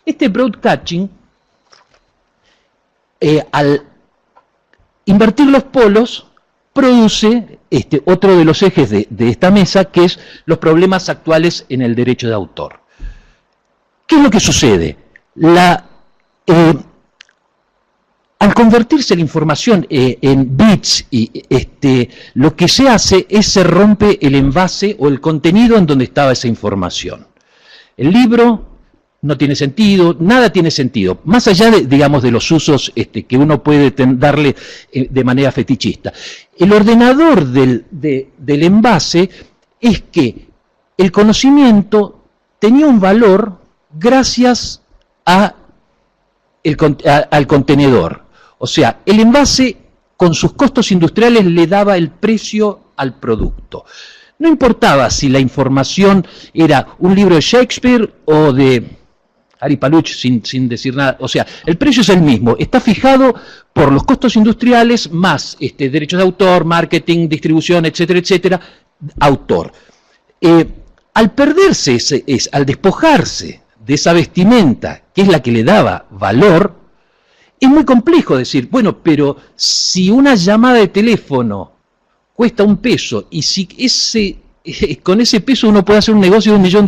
Este broadcasting, al invertir los polos, produce otro de los ejes de esta mesa, que es los problemas actuales en el derecho de autor. ¿Qué es lo que sucede? Al convertirse la información en bits, lo que se hace es se rompe el envase o el contenido en donde estaba esa información. El libro no tiene sentido, nada tiene sentido, más allá de los usos que uno puede darle de manera fetichista. El ordenador del envase es que el conocimiento tenía un valor gracias al contenedor. O sea, el envase con sus costos industriales le daba el precio al producto. No importaba si la información era un libro de Shakespeare o de Ari Paluch, sin decir nada. O sea, el precio es el mismo, está fijado por los costos industriales más derechos de autor, marketing, distribución, etcétera, etcétera, autor. Al perderse, al despojarse de esa vestimenta, que es la que le daba valor, es muy complejo decir, bueno, pero si una llamada de teléfono cuesta $1 y si con ese peso uno puede hacer un negocio de $1 millón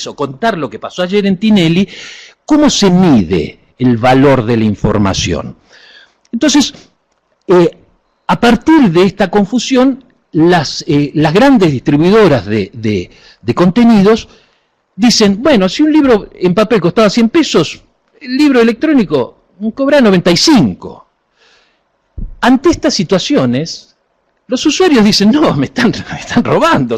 o contar lo que pasó ayer en Tinelli, ¿cómo se mide el valor de la información? Entonces, a partir de esta confusión, las grandes distribuidoras de contenidos dicen, bueno, si un libro en papel costaba $100, el libro electrónico cobra 95. Ante estas situaciones, los usuarios dicen, no, me están robando,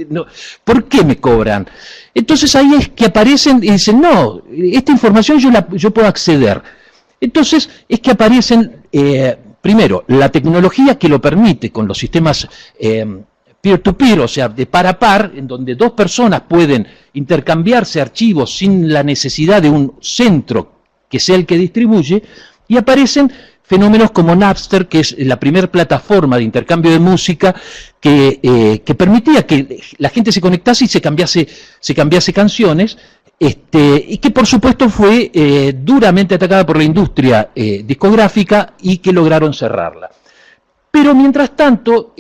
no, ¿por qué me cobran? Entonces ahí es que aparecen y dicen, no, esta información yo puedo acceder. Entonces es que aparecen, primero, la tecnología que lo permite con los sistemas peer-to-peer, o sea, de par a par, en donde dos personas pueden intercambiarse archivos sin la necesidad de un centro que sea el que distribuye, y aparecen fenómenos como Napster, que es la primera plataforma de intercambio de música que permitía que la gente se conectase y se cambiase canciones, y que por supuesto fue duramente atacada por la industria discográfica y que lograron cerrarla. Pero mientras tanto,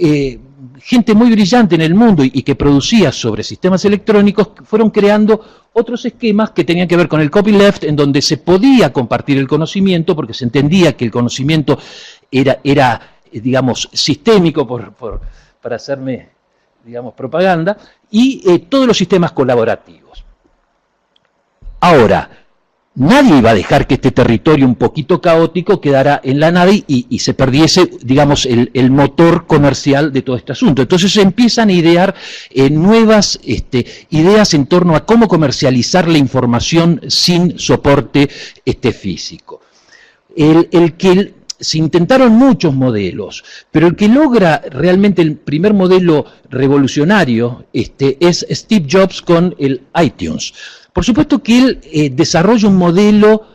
gente muy brillante en el mundo y que producía sobre sistemas electrónicos fueron creando otros esquemas que tenían que ver con el copyleft, en donde se podía compartir el conocimiento, porque se entendía que el conocimiento era digamos, sistémico para hacerme, digamos, propaganda, y todos los sistemas colaborativos. Ahora, nadie iba a dejar que este territorio un poquito caótico quedara en la nada y se perdiese, digamos, el motor comercial de todo este asunto. Entonces se empiezan a idear nuevas ideas en torno a cómo comercializar la información sin soporte físico. Se intentaron muchos modelos, pero el que logra realmente el primer modelo revolucionario es Steve Jobs con el iTunes. Por supuesto que él desarrolla un modelo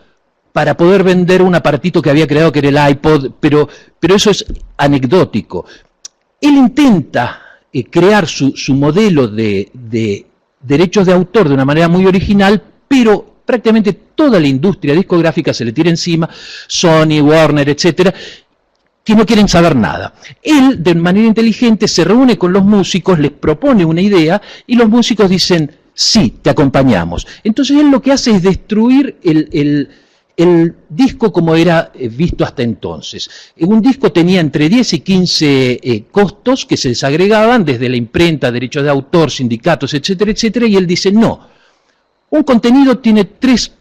para poder vender un aparatito que había creado, que era el iPod, pero eso es anecdótico. Él intenta crear su modelo de derechos de autor de una manera muy original, pero prácticamente toda la industria discográfica se le tira encima, Sony, Warner, etcétera, que no quieren saber nada. Él, de manera inteligente, se reúne con los músicos, les propone una idea, y los músicos dicen, sí, te acompañamos. Entonces él lo que hace es destruir el disco como era visto hasta entonces. Un disco tenía entre 10 y 15 costos que se desagregaban desde la imprenta, derechos de autor, sindicatos, etcétera, etcétera, y él dice, no, un contenido tiene tres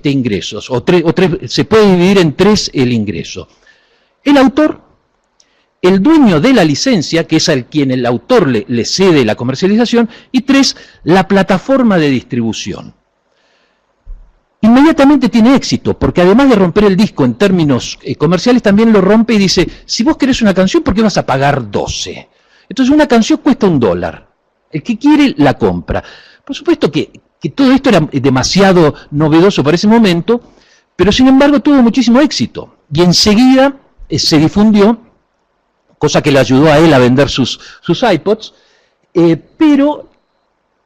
ingresos, o tres, se puede dividir en tres el ingreso. El autor, el dueño de la licencia, que es al quien el autor le cede la comercialización, y tres, la plataforma de distribución. Inmediatamente tiene éxito, porque además de romper el disco en términos comerciales, también lo rompe y dice, si vos querés una canción, ¿por qué vas a pagar 12? Entonces una canción cuesta $1. El que quiere, la compra. Por supuesto que todo esto era demasiado novedoso para ese momento, pero sin embargo tuvo muchísimo éxito. Y enseguida se difundió, cosa que le ayudó a él a vender sus iPods, pero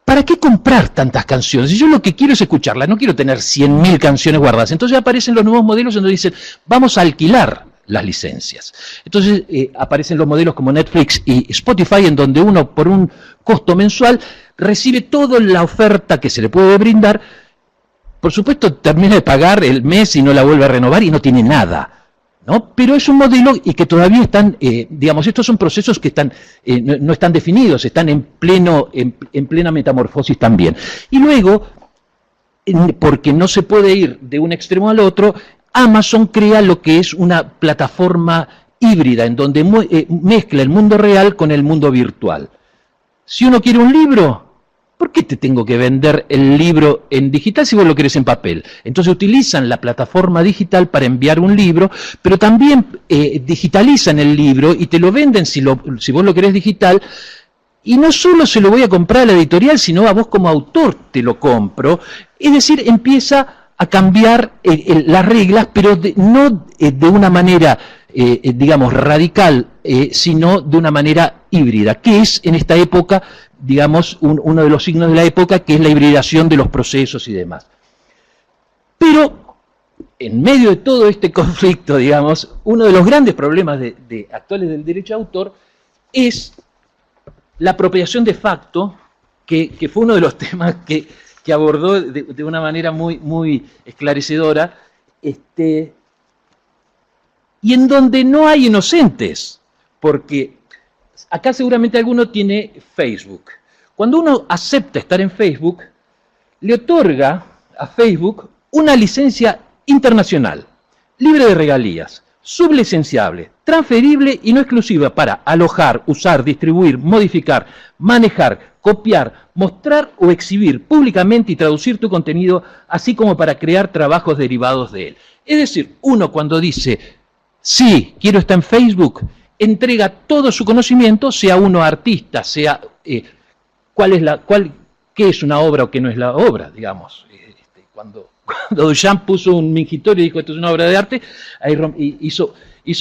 ¿para qué comprar tantas canciones? Si yo lo que quiero es escucharlas, no quiero tener 100.000 canciones guardadas. Entonces aparecen los nuevos modelos donde dicen, vamos a alquilar las licencias. Entonces aparecen los modelos como Netflix y Spotify, en donde uno por un costo mensual recibe toda la oferta que se le puede brindar. Por supuesto termina de pagar el mes y no la vuelve a renovar y no tiene nada, ¿no? Pero es un modelo y que todavía están, digamos, estos son procesos que están, no están definidos, están en plena metamorfosis también. Y luego, porque no se puede ir de un extremo al otro, Amazon crea lo que es una plataforma híbrida, en donde mezcla el mundo real con el mundo virtual. Si uno quiere un libro, ¿por qué te tengo que vender el libro en digital si vos lo querés en papel? Entonces utilizan la plataforma digital para enviar un libro, pero también digitalizan el libro y te lo venden si vos lo querés digital. Y no solo se lo voy a comprar a la editorial, sino a vos como autor te lo compro. Es decir, empieza a cambiar las reglas, pero no de una manera, digamos, radical, sino de una manera híbrida, que es en esta época, digamos, uno de los signos de la época, que es la hibridación de los procesos y demás. Pero, en medio de todo este conflicto, digamos, uno de los grandes problemas actuales del derecho de autor es la apropiación de facto, que fue uno de los temas que abordó de una manera muy esclarecedora, y en donde no hay inocentes, porque acá seguramente alguno tiene Facebook. Cuando uno acepta estar en Facebook, le otorga a Facebook una licencia internacional, libre de regalías, sublicenciable, transferible y no exclusiva para alojar, usar, distribuir, modificar, manejar, copiar, mostrar o exhibir públicamente y traducir tu contenido, así como para crear trabajos derivados de él. Es decir, uno cuando dice, sí, quiero estar en Facebook, entrega todo su conocimiento, sea uno artista, sea qué es una obra o qué no es la obra, digamos. Cuando Duchamp puso un mingitorio y dijo, esto es una obra de arte, ahí hizo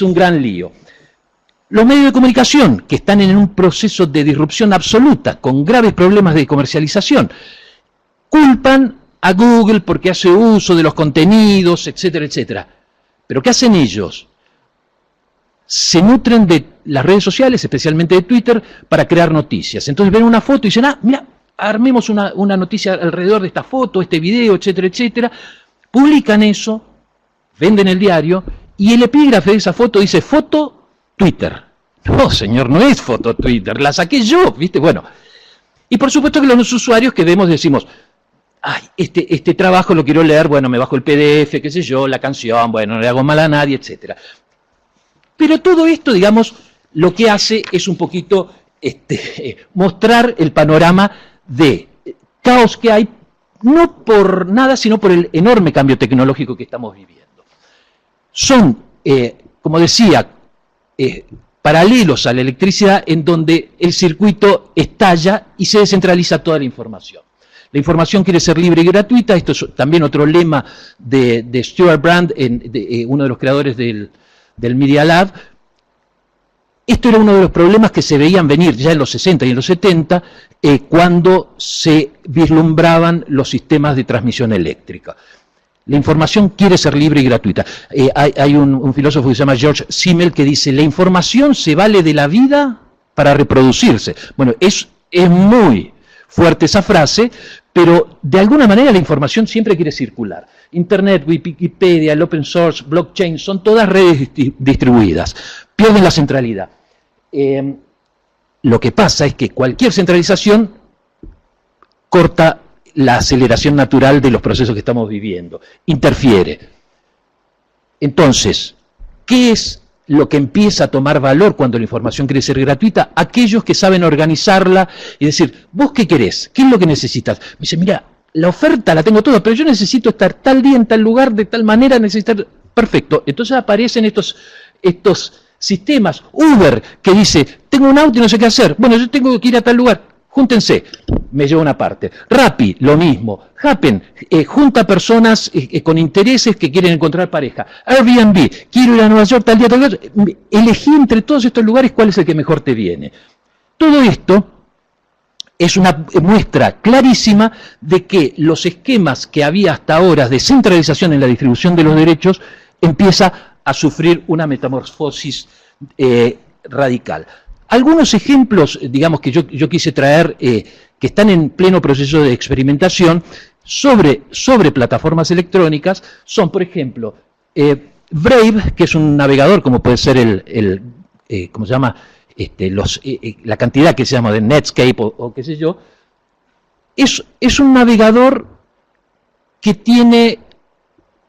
un gran lío. Los medios de comunicación, que están en un proceso de disrupción absoluta, con graves problemas de comercialización, culpan a Google porque hace uso de los contenidos, etcétera, etcétera. ¿Pero qué hacen ellos? Se nutren de las redes sociales, especialmente de Twitter, para crear noticias. Entonces ven una foto y dicen, mira, armemos una noticia alrededor de esta foto, este video, etcétera, etcétera. Publican eso, venden el diario, y el epígrafe de esa foto dice, foto Twitter, No, señor, no es foto Twitter, la saqué yo, ¿viste? Bueno, y por supuesto que los usuarios que vemos decimos, ay, este trabajo lo quiero leer, bueno, me bajo el PDF, qué sé yo, la canción, bueno, no le hago mal a nadie, etcétera. Pero todo esto, digamos, lo que hace es un poquito mostrar el panorama de caos que hay, no por nada, sino por el enorme cambio tecnológico que estamos viviendo. Son, como decía, paralelos a la electricidad en donde el circuito estalla y se descentraliza toda la información. La información quiere ser libre y gratuita, esto es también otro lema de Stuart Brand, uno de los creadores del Media Lab. Esto era uno de los problemas que se veían venir ya en los 60 y en los 70, cuando se vislumbraban los sistemas de transmisión eléctrica. La información quiere ser libre y gratuita. Hay un filósofo que se llama George Simmel que dice, la información se vale de la vida para reproducirse. Bueno, es muy fuerte esa frase, pero de alguna manera la información siempre quiere circular. Internet, Wikipedia, el open source, blockchain, son todas redes distribuidas. Pierden la centralidad. Lo que pasa es que cualquier centralización corta la aceleración natural de los procesos que estamos viviendo, interfiere. Entonces, ¿qué es lo que empieza a tomar valor cuando la información quiere ser gratuita? Aquellos que saben organizarla y decir, ¿vos qué querés? ¿Qué es lo que necesitas? Me dice, mira, la oferta la tengo toda, pero yo necesito estar tal día en tal lugar, de tal manera, necesitar... Perfecto. Entonces aparecen estos sistemas, Uber, que dice, tengo un auto y no sé qué hacer. Bueno, yo tengo que ir a tal lugar. Júntense, me llevo una parte. Rappi, lo mismo. Happen, junta personas con intereses que quieren encontrar pareja. Airbnb, quiero ir a Nueva York tal día, tal día. Elegí entre todos estos lugares cuál es el que mejor te viene. Todo esto es una muestra clarísima de que los esquemas que había hasta ahora de centralización en la distribución de los derechos empieza a sufrir una metamorfosis radical. Algunos ejemplos, digamos, que yo quise traer, que están en pleno proceso de experimentación sobre plataformas electrónicas, son, por ejemplo, Brave, que es un navegador, como puede ser ¿cómo se llama? La cantidad que se llama de Netscape o qué sé yo, es un navegador que tiene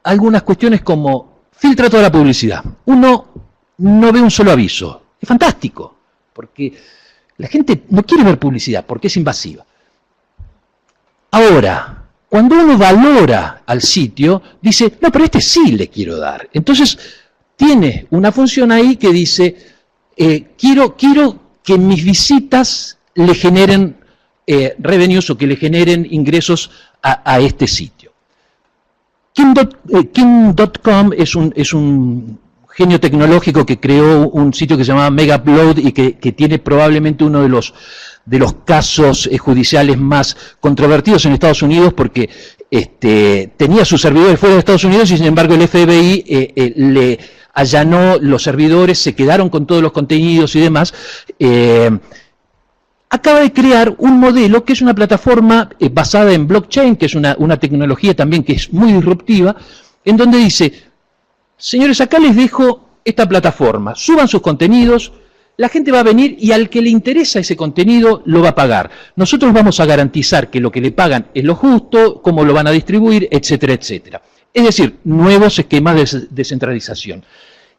algunas cuestiones como filtra toda la publicidad. Uno no ve un solo aviso. Es fantástico. Porque la gente no quiere ver publicidad, porque es invasiva. Ahora, cuando uno valora al sitio, dice, no, pero sí le quiero dar. Entonces, tiene una función ahí que dice, quiero que mis visitas le generen revenues o que le generen ingresos a este sitio. King.com es un genio tecnológico que creó un sitio que se llama Megaupload y que tiene probablemente uno de los casos judiciales más controvertidos en Estados Unidos, porque tenía sus servidores fuera de Estados Unidos y sin embargo el FBI le allanó los servidores, se quedaron con todos los contenidos y demás. Acaba de crear un modelo que es una plataforma basada en blockchain, que es una tecnología también que es muy disruptiva, en donde dice, señores, acá les dejo esta plataforma, suban sus contenidos, la gente va a venir y al que le interesa ese contenido lo va a pagar. Nosotros vamos a garantizar que lo que le pagan es lo justo, cómo lo van a distribuir, etcétera, etcétera. Es decir, nuevos esquemas de descentralización.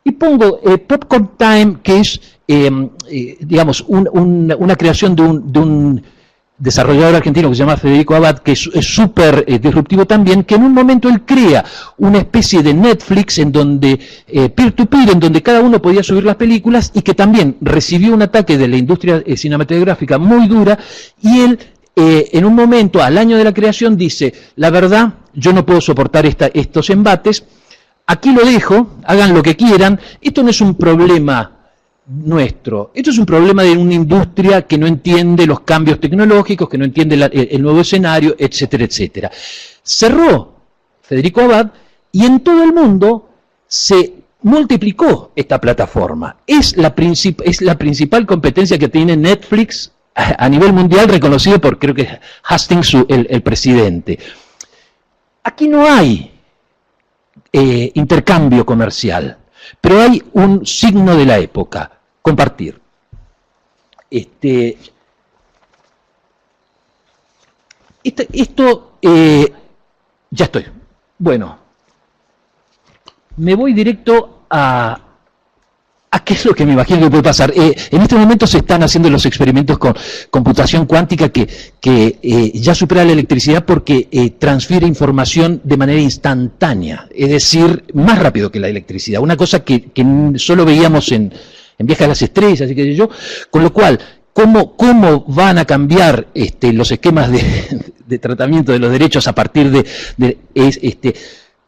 Y pongo Popcorn Time, que es, digamos, una creación de un desarrollador argentino que se llama Federico Abad, que es súper disruptivo también, que en un momento él crea una especie de Netflix en donde, peer-to-peer, en donde cada uno podía subir las películas y que también recibió un ataque de la industria cinematográfica muy dura y él, en un momento, al año de la creación, dice, la verdad, yo no puedo soportar estos embates, aquí lo dejo, hagan lo que quieran, esto no es un problema nuestro. Esto es un problema de una industria que no entiende los cambios tecnológicos, que no entiende el nuevo escenario, etcétera, etcétera. Cerró Federico Abad y en todo el mundo se multiplicó esta plataforma. Es la principal competencia que tiene Netflix a nivel mundial, reconocido por, creo que Hastings, el presidente. Aquí no hay intercambio comercial, pero hay un signo de la época. Compartir. Ya estoy. Bueno, me voy directo a qué es lo que me imagino que puede pasar. En este momento se están haciendo los experimentos con computación cuántica que ya supera la electricidad porque transfiere información de manera instantánea, es decir, más rápido que la electricidad. Una cosa que solo veíamos en Viaje a las Estrellas, y qué sé yo, con lo cual, ¿cómo van a cambiar los esquemas de tratamiento de los derechos a partir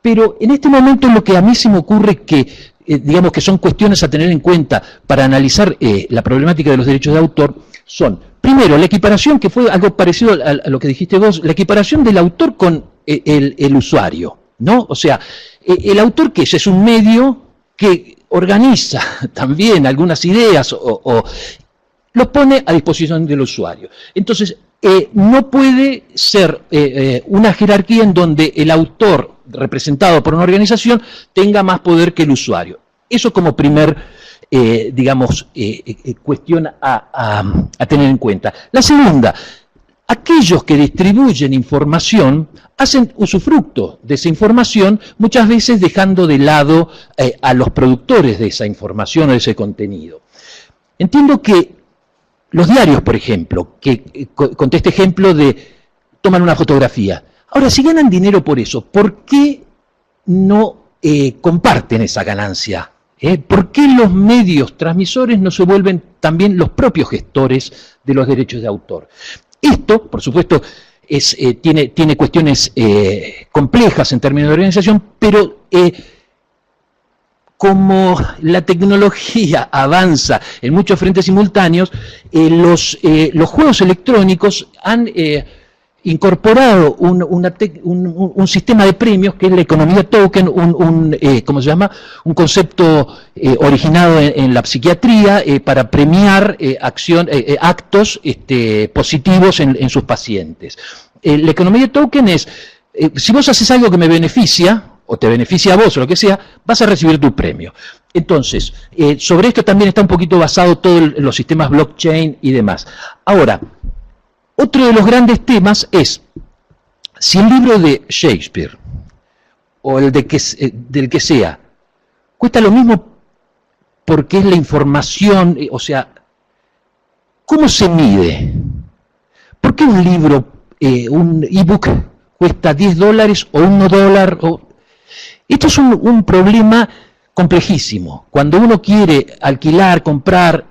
pero en este momento lo que a mí se me ocurre que digamos que son cuestiones a tener en cuenta para analizar la problemática de los derechos de autor, son, primero, la equiparación, que fue algo parecido a lo que dijiste vos, la equiparación del autor con el usuario, ¿no? O sea, el autor, ¿qué es un medio que organiza también algunas ideas o los pone a disposición del usuario. Entonces, no puede ser una jerarquía en donde el autor representado por una organización tenga más poder que el usuario. Eso como primer, cuestión a tener en cuenta. La segunda, aquellos que distribuyen información hacen usufructo de esa información, muchas veces dejando de lado a los productores de esa información o de ese contenido. Entiendo que los diarios, por ejemplo, que conté este ejemplo de toman una fotografía. Ahora, si ganan dinero por eso, ¿por qué no comparten esa ganancia? ¿Por qué los medios transmisores no se vuelven también los propios gestores de los derechos de autor? Esto, por supuesto, tiene cuestiones complejas en términos de organización, pero como la tecnología avanza en muchos frentes simultáneos, los juegos electrónicos han incorporado un sistema de premios que es la economía token, ¿cómo se llama? Un concepto originado en la psiquiatría para premiar actos positivos en sus pacientes. La economía token es, si vos haces algo que me beneficia, o te beneficia a vos o lo que sea, vas a recibir tu premio. Entonces, sobre esto también está un poquito basado todos los sistemas blockchain y demás. Ahora, otro de los grandes temas es, si el libro de Shakespeare, o el del que sea, cuesta lo mismo porque es la información, o sea, ¿cómo se mide? ¿Por qué un libro, un ebook, cuesta $10 o $1? Esto es un problema complejísimo. Cuando uno quiere alquilar, comprar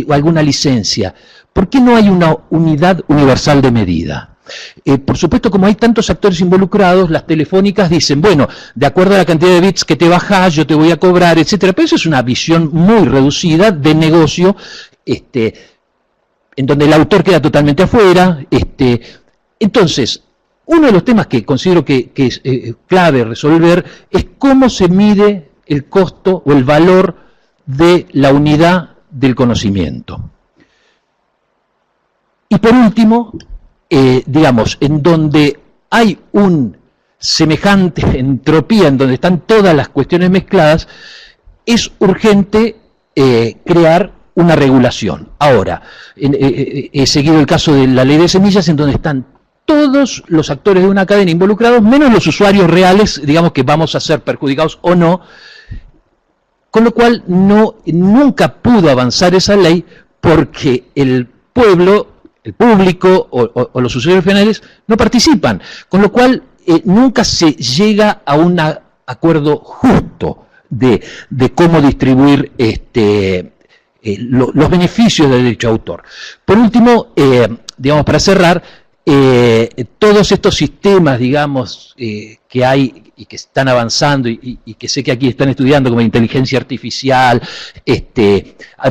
alguna licencia, ¿por qué no hay una unidad universal de medida? Por supuesto, como hay tantos actores involucrados, las telefónicas dicen, bueno, de acuerdo a la cantidad de bits que te bajás, yo te voy a cobrar, etcétera. Pero eso es una visión muy reducida de negocio, en donde el autor queda totalmente afuera. Entonces, uno de los temas que considero que es clave resolver es cómo se mide el costo o el valor de la unidad del conocimiento. Y por último, en donde hay un semejante entropía, en donde están todas las cuestiones mezcladas, es urgente crear una regulación. Ahora, he seguido el caso de la ley de semillas, en donde están todos los actores de una cadena involucrados, menos los usuarios reales, digamos, que vamos a ser perjudicados o no, con lo cual nunca pudo avanzar esa ley porque el pueblo, el público o los usuarios finales no participan, con lo cual nunca se llega a un acuerdo justo de cómo distribuir los beneficios del derecho de autor. Por último, para cerrar, todos estos sistemas, que hay y que están avanzando y que sé que aquí están estudiando, como inteligencia artificial,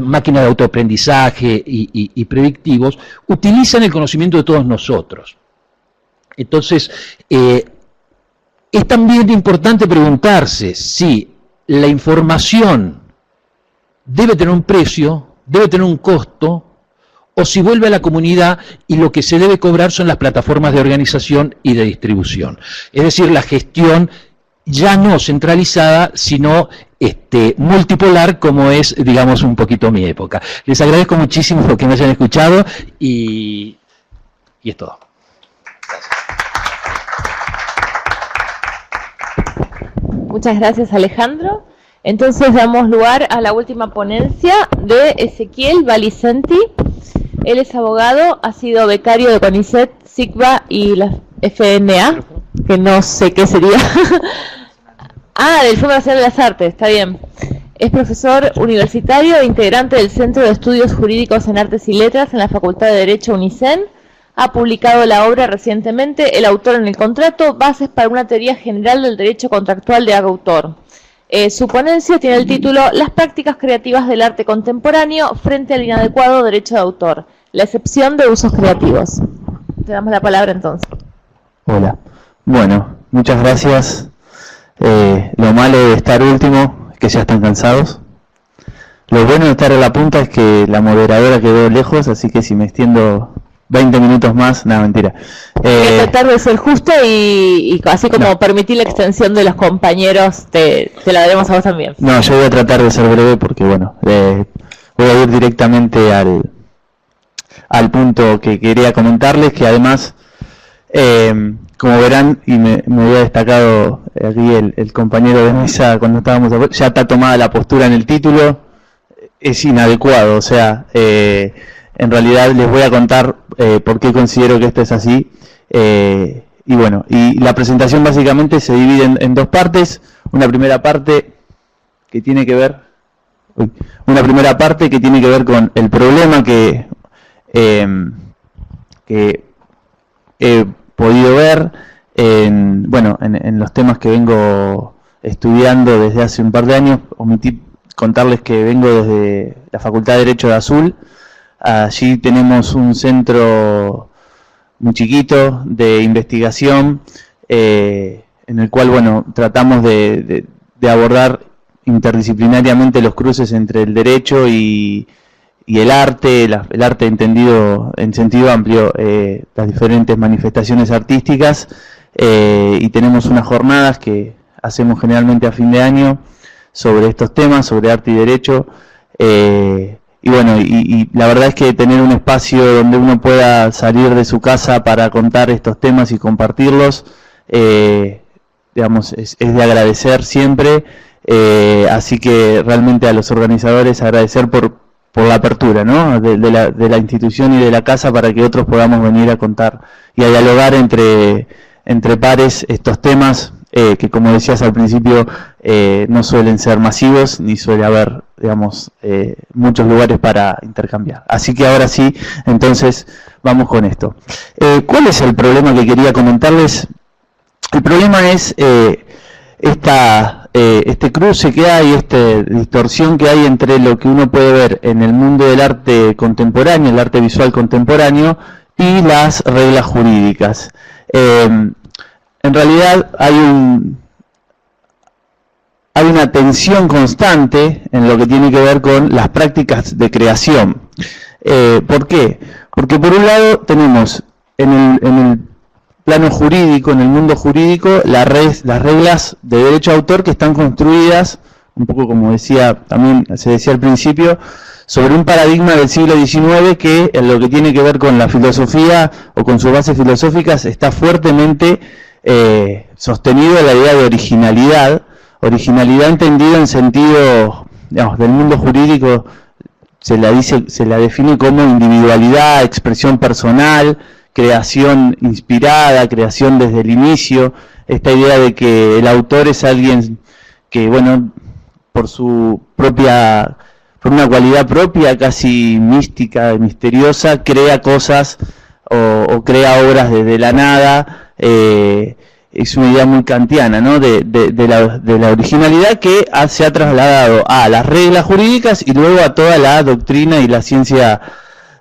máquinas de autoaprendizaje y predictivos, utilizan el conocimiento de todos nosotros. Entonces, es también importante preguntarse si la información debe tener un precio, debe tener un costo, o si vuelve a la comunidad y lo que se debe cobrar son las plataformas de organización y de distribución. Es decir, la gestión ya no centralizada, sino multipolar como es, digamos, un poquito mi época. Les agradezco muchísimo que me hayan escuchado y es todo. Muchas gracias, Alejandro. Entonces damos lugar a la última ponencia de Ezequiel Valicenti. Él es abogado, ha sido becario de CONICET, SICBA y la FNA, que no sé qué sería. Del Fondo Nacional de las Artes, está bien. Es profesor universitario e integrante del Centro de Estudios Jurídicos en Artes y Letras en la Facultad de Derecho UNICEN. Ha publicado la obra recientemente El autor en el contrato, bases para una teoría general del derecho contractual de autor. Su ponencia tiene el título Las prácticas creativas del arte contemporáneo frente al inadecuado derecho de autor, la excepción de usos creativos. Te damos la palabra entonces. Hola. Bueno, muchas gracias. Lo malo de estar último es que ya están cansados. Lo bueno de estar a la punta es que la moderadora quedó lejos, así que si me extiendo 20 minutos más, nada, mentira. Hay que tratar de ser justo y así como permitir la extensión de los compañeros, te la daremos a vos también. No, yo voy a tratar de ser breve porque, bueno, voy a ir directamente al punto que quería comentarles, que además, como verán, y me había destacado aquí el compañero de mesa cuando estábamos, ya está tomada la postura en el título, es inadecuado, o sea, en realidad les voy a contar por qué considero que esto es así. Y bueno, y la presentación básicamente se divide en dos partes. Una primera parte que tiene que ver con el problema que he podido ver en los temas que vengo estudiando desde hace un par de años. Omití contarles que vengo desde la Facultad de Derecho de Azul. Allí tenemos un centro muy chiquito de investigación en el cual, bueno, tratamos de abordar interdisciplinariamente los cruces entre el derecho y el arte, el arte entendido en sentido amplio, las diferentes manifestaciones artísticas, y tenemos unas jornadas que hacemos generalmente a fin de año sobre estos temas, sobre arte y derecho. Y bueno, y la verdad es que tener un espacio donde uno pueda salir de su casa para contar estos temas y compartirlos, digamos, es de agradecer siempre. Así que realmente a los organizadores agradecer por la apertura, ¿no?, de la institución y de la casa, para que otros podamos venir a contar y a dialogar entre pares estos temas, que, como decías al principio, no suelen ser masivos, ni suele haber, digamos, muchos lugares para intercambiar. Así que ahora sí, entonces, vamos con esto. ¿Cuál es el problema que quería comentarles? El problema es este cruce que hay, esta distorsión que hay entre lo que uno puede ver en el mundo del arte contemporáneo, el arte visual contemporáneo, y las reglas jurídicas. En realidad hay una tensión constante en lo que tiene que ver con las prácticas de creación. ¿Por qué? Porque por un lado tenemos en el plano jurídico, en el mundo jurídico, las reglas de derecho de autor que están construidas, un poco como también se decía al principio, sobre un paradigma del siglo XIX que en lo que tiene que ver con la filosofía o con sus bases filosóficas está fuertemente sostenido la idea de originalidad entendida en sentido, digamos, del mundo jurídico. Se la define como individualidad, expresión personal, creación inspirada, creación desde el inicio, esta idea de que el autor es alguien que, bueno, por una cualidad propia, casi mística, misteriosa, crea cosas o crea obras desde la nada. Es una idea muy kantiana, ¿no?, de la originalidad, que se ha trasladado a las reglas jurídicas y luego a toda la doctrina y la ciencia,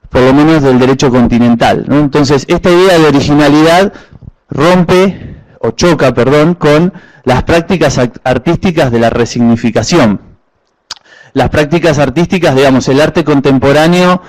por lo menos del derecho continental, ¿no? Entonces, esta idea de originalidad choca con las prácticas artísticas de la resignificación. Las prácticas artísticas, digamos, el arte contemporáneo,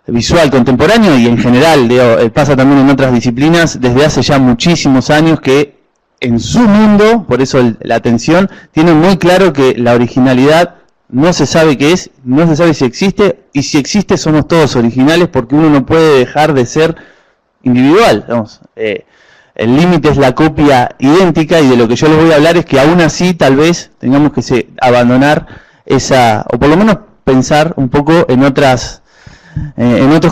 visual contemporáneo, y en general, pasa también en otras disciplinas, desde hace ya muchísimos años que en su mundo, por eso la atención, tienen muy claro que la originalidad no se sabe qué es, no se sabe si existe, y si existe somos todos originales porque uno no puede dejar de ser individual. Digamos, el límite es la copia idéntica, y de lo que yo les voy a hablar es que aún así tal vez tengamos que abandonar esa, o por lo menos pensar un poco en otros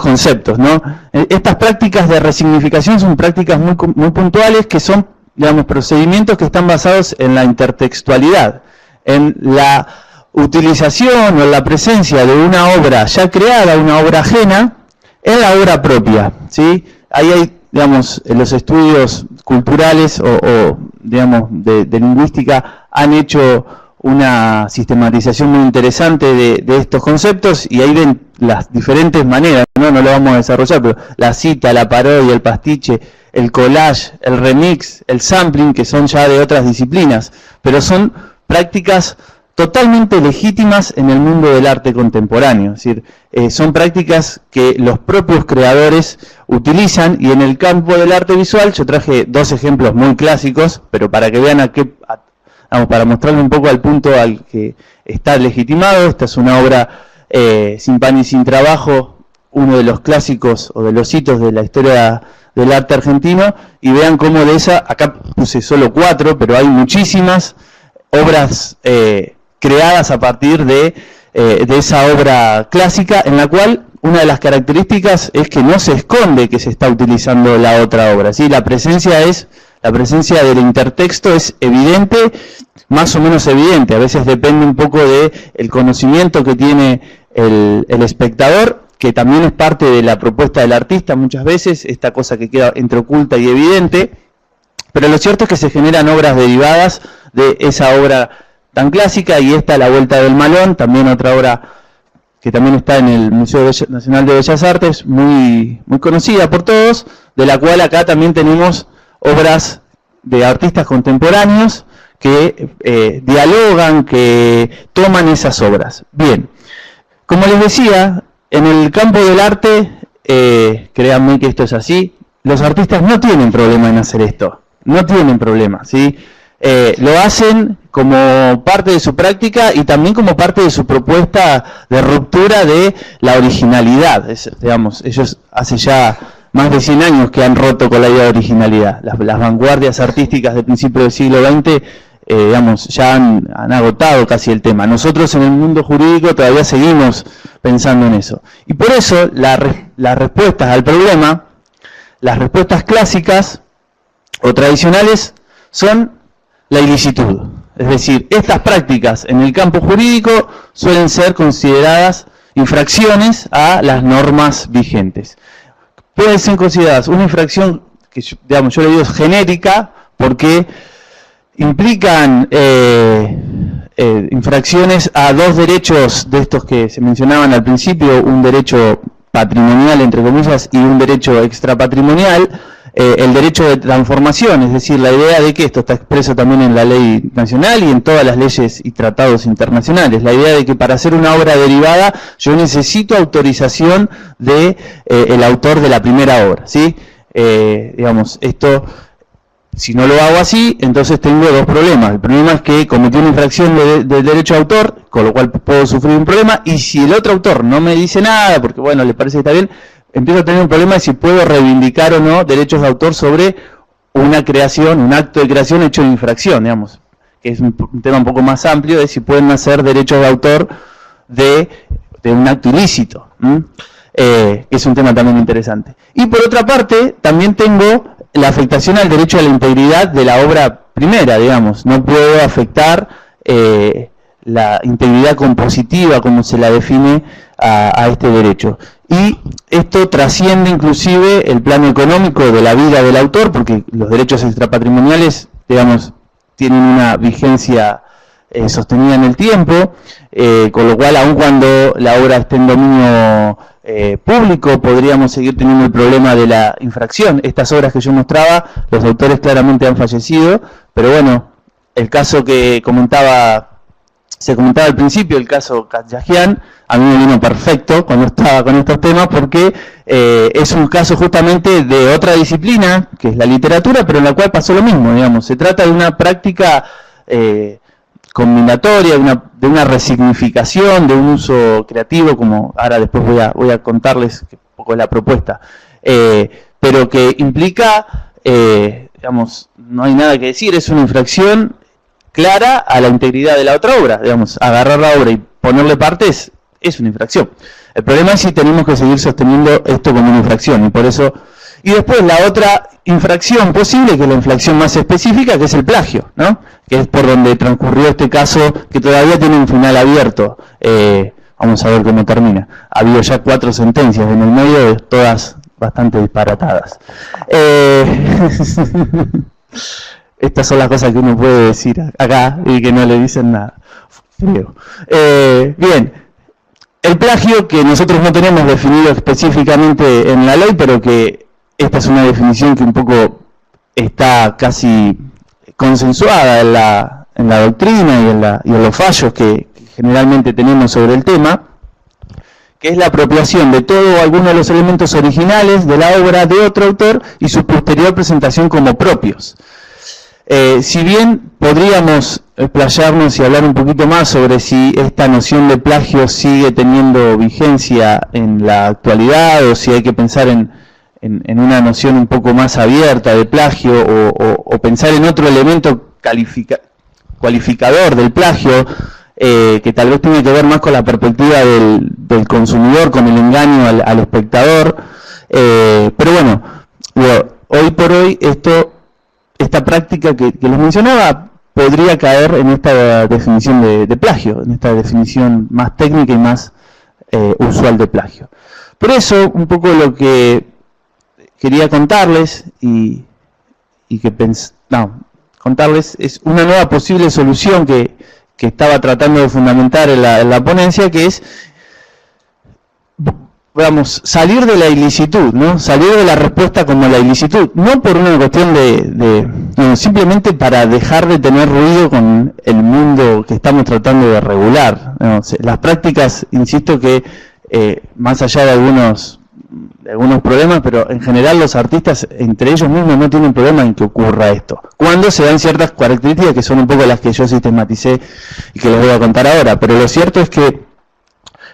conceptos, ¿no? Estas prácticas de resignificación son prácticas muy puntuales, que son, digamos, procedimientos que están basados en la intertextualidad, en la utilización o en la presencia de una obra ya creada, una obra ajena, en la obra propia, ¿sí? Ahí hay, digamos, los estudios culturales o digamos, de lingüística han hecho una sistematización muy interesante de estos conceptos, y ahí ven las diferentes maneras, no lo vamos a desarrollar, pero la cita, la parodia, el pastiche, el collage, el remix, el sampling, que son ya de otras disciplinas, pero son prácticas totalmente legítimas en el mundo del arte contemporáneo. Es decir, son prácticas que los propios creadores utilizan, y en el campo del arte visual yo traje dos ejemplos muy clásicos, pero para que vean para mostrarle un poco al punto al que está legitimado. Esta es una obra Sin pan y sin trabajo, uno de los clásicos o de los hitos de la historia del arte argentino, y vean cómo de esa, acá puse solo 4, pero hay muchísimas obras creadas a partir de esa obra clásica, en la cual una de las características es que no se esconde que se está utilizando la otra obra, ¿sí? La presencia del intertexto es evidente, más o menos evidente, a veces depende un poco del conocimiento que tiene el espectador, que también es parte de la propuesta del artista muchas veces, esta cosa que queda entre oculta y evidente, pero lo cierto es que se generan obras derivadas de esa obra tan clásica, y esta, La Vuelta del Malón, también otra obra que también está en el Museo Nacional de Bellas Artes, muy conocida por todos, de la cual acá también tenemos obras de artistas contemporáneos que dialogan, que toman esas obras. Bien, como les decía, en el campo del arte, créanme que esto es así, los artistas no tienen problema en hacer esto, no tienen problema, ¿sí? Lo hacen como parte de su práctica y también como parte de su propuesta de ruptura de la originalidad. Digamos, ellos hace ya más de 100 años que han roto con la idea de originalidad. Las vanguardias artísticas del principio del siglo XX, digamos, ya han agotado casi el tema. Nosotros en el mundo jurídico todavía seguimos pensando en eso. Y por eso las respuestas al problema, las respuestas clásicas o tradicionales, son la ilicitud. Es decir, estas prácticas en el campo jurídico suelen ser consideradas infracciones a las normas vigentes. Pueden ser consideradas una infracción que, digamos, yo le digo genérica, porque implican infracciones a dos derechos de estos que se mencionaban al principio, un derecho patrimonial, entre comillas, y un derecho extrapatrimonial. El derecho de transformación, es decir, la idea de que esto está expreso también en la ley nacional y en todas las leyes y tratados internacionales, la idea de que para hacer una obra derivada yo necesito autorización de el autor de la primera obra, ¿sí? Digamos, esto, si no lo hago así, entonces tengo dos problemas. El problema es que cometí una infracción del derecho de autor, con lo cual puedo sufrir un problema, y si el otro autor no me dice nada, porque bueno, le parece que está bien, empiezo a tener un problema de si puedo reivindicar o no derechos de autor sobre una creación, un acto de creación hecho de infracción, digamos, que es un tema un poco más amplio de si pueden nacer derechos de autor de un acto ilícito, que es un tema también interesante. Y por otra parte, también tengo la afectación al derecho a la integridad de la obra primera, digamos, no puedo afectar la integridad compositiva, como se la define a este derecho. Y esto trasciende inclusive el plano económico de la vida del autor, porque los derechos extrapatrimoniales, digamos, tienen una vigencia sostenida en el tiempo, con lo cual, aun cuando la obra esté en dominio público, podríamos seguir teniendo el problema de la infracción. Estas obras que yo mostraba, los autores claramente han fallecido, pero bueno, el caso que comentaba Se comentaba al principio el caso Katyajian, a mí me vino perfecto cuando estaba con estos temas porque es un caso justamente de otra disciplina, que es la literatura, pero en la cual pasó lo mismo, digamos. Se trata de una práctica combinatoria, de una resignificación, de un uso creativo, como ahora después voy a contarles un poco la propuesta, pero que implica, digamos, no hay nada que decir, es una infracción clara a la integridad de la otra obra, digamos, agarrar la obra y ponerle partes es una infracción. El problema es si tenemos que seguir sosteniendo esto como una infracción, y por eso, y después la otra infracción posible, que es la infracción más específica, que es el plagio, ¿no? Que es por donde transcurrió este caso, que todavía tiene un final abierto. Vamos a ver cómo termina. Ha habido ya 4 sentencias en el medio, todas bastante disparatadas. Estas son las cosas que uno puede decir acá y que no le dicen nada. Bien, el plagio, que nosotros no tenemos definido específicamente en la ley, pero que esta es una definición que un poco está casi consensuada en la doctrina y en los fallos que generalmente tenemos sobre el tema, que es la apropiación de todo o alguno de los elementos originales de la obra de otro autor y su posterior presentación como propios. Si bien podríamos explayarnos y hablar un poquito más sobre si esta noción de plagio sigue teniendo vigencia en la actualidad, o si hay que pensar en una noción un poco más abierta de plagio, o pensar en otro elemento cualificador del plagio, que tal vez tiene que ver más con la perspectiva del consumidor, con el engaño al espectador, pero bueno, hoy por hoy esta práctica que les mencionaba podría caer en esta definición de plagio, en esta definición más técnica y más usual de plagio. Por eso, un poco lo que quería contarles contarles es una nueva posible solución que estaba tratando de fundamentar en la ponencia, que es, vamos, salir de la ilicitud, ¿no? Salir de la respuesta como la ilicitud, no por una cuestión no, simplemente para dejar de tener ruido con el mundo que estamos tratando de regular, ¿no? Las prácticas, insisto que más allá de algunos problemas, pero en general los artistas entre ellos mismos no tienen problema en que ocurra esto, cuando se dan ciertas características que son un poco las que yo sistematicé y que les voy a contar ahora. Pero lo cierto es que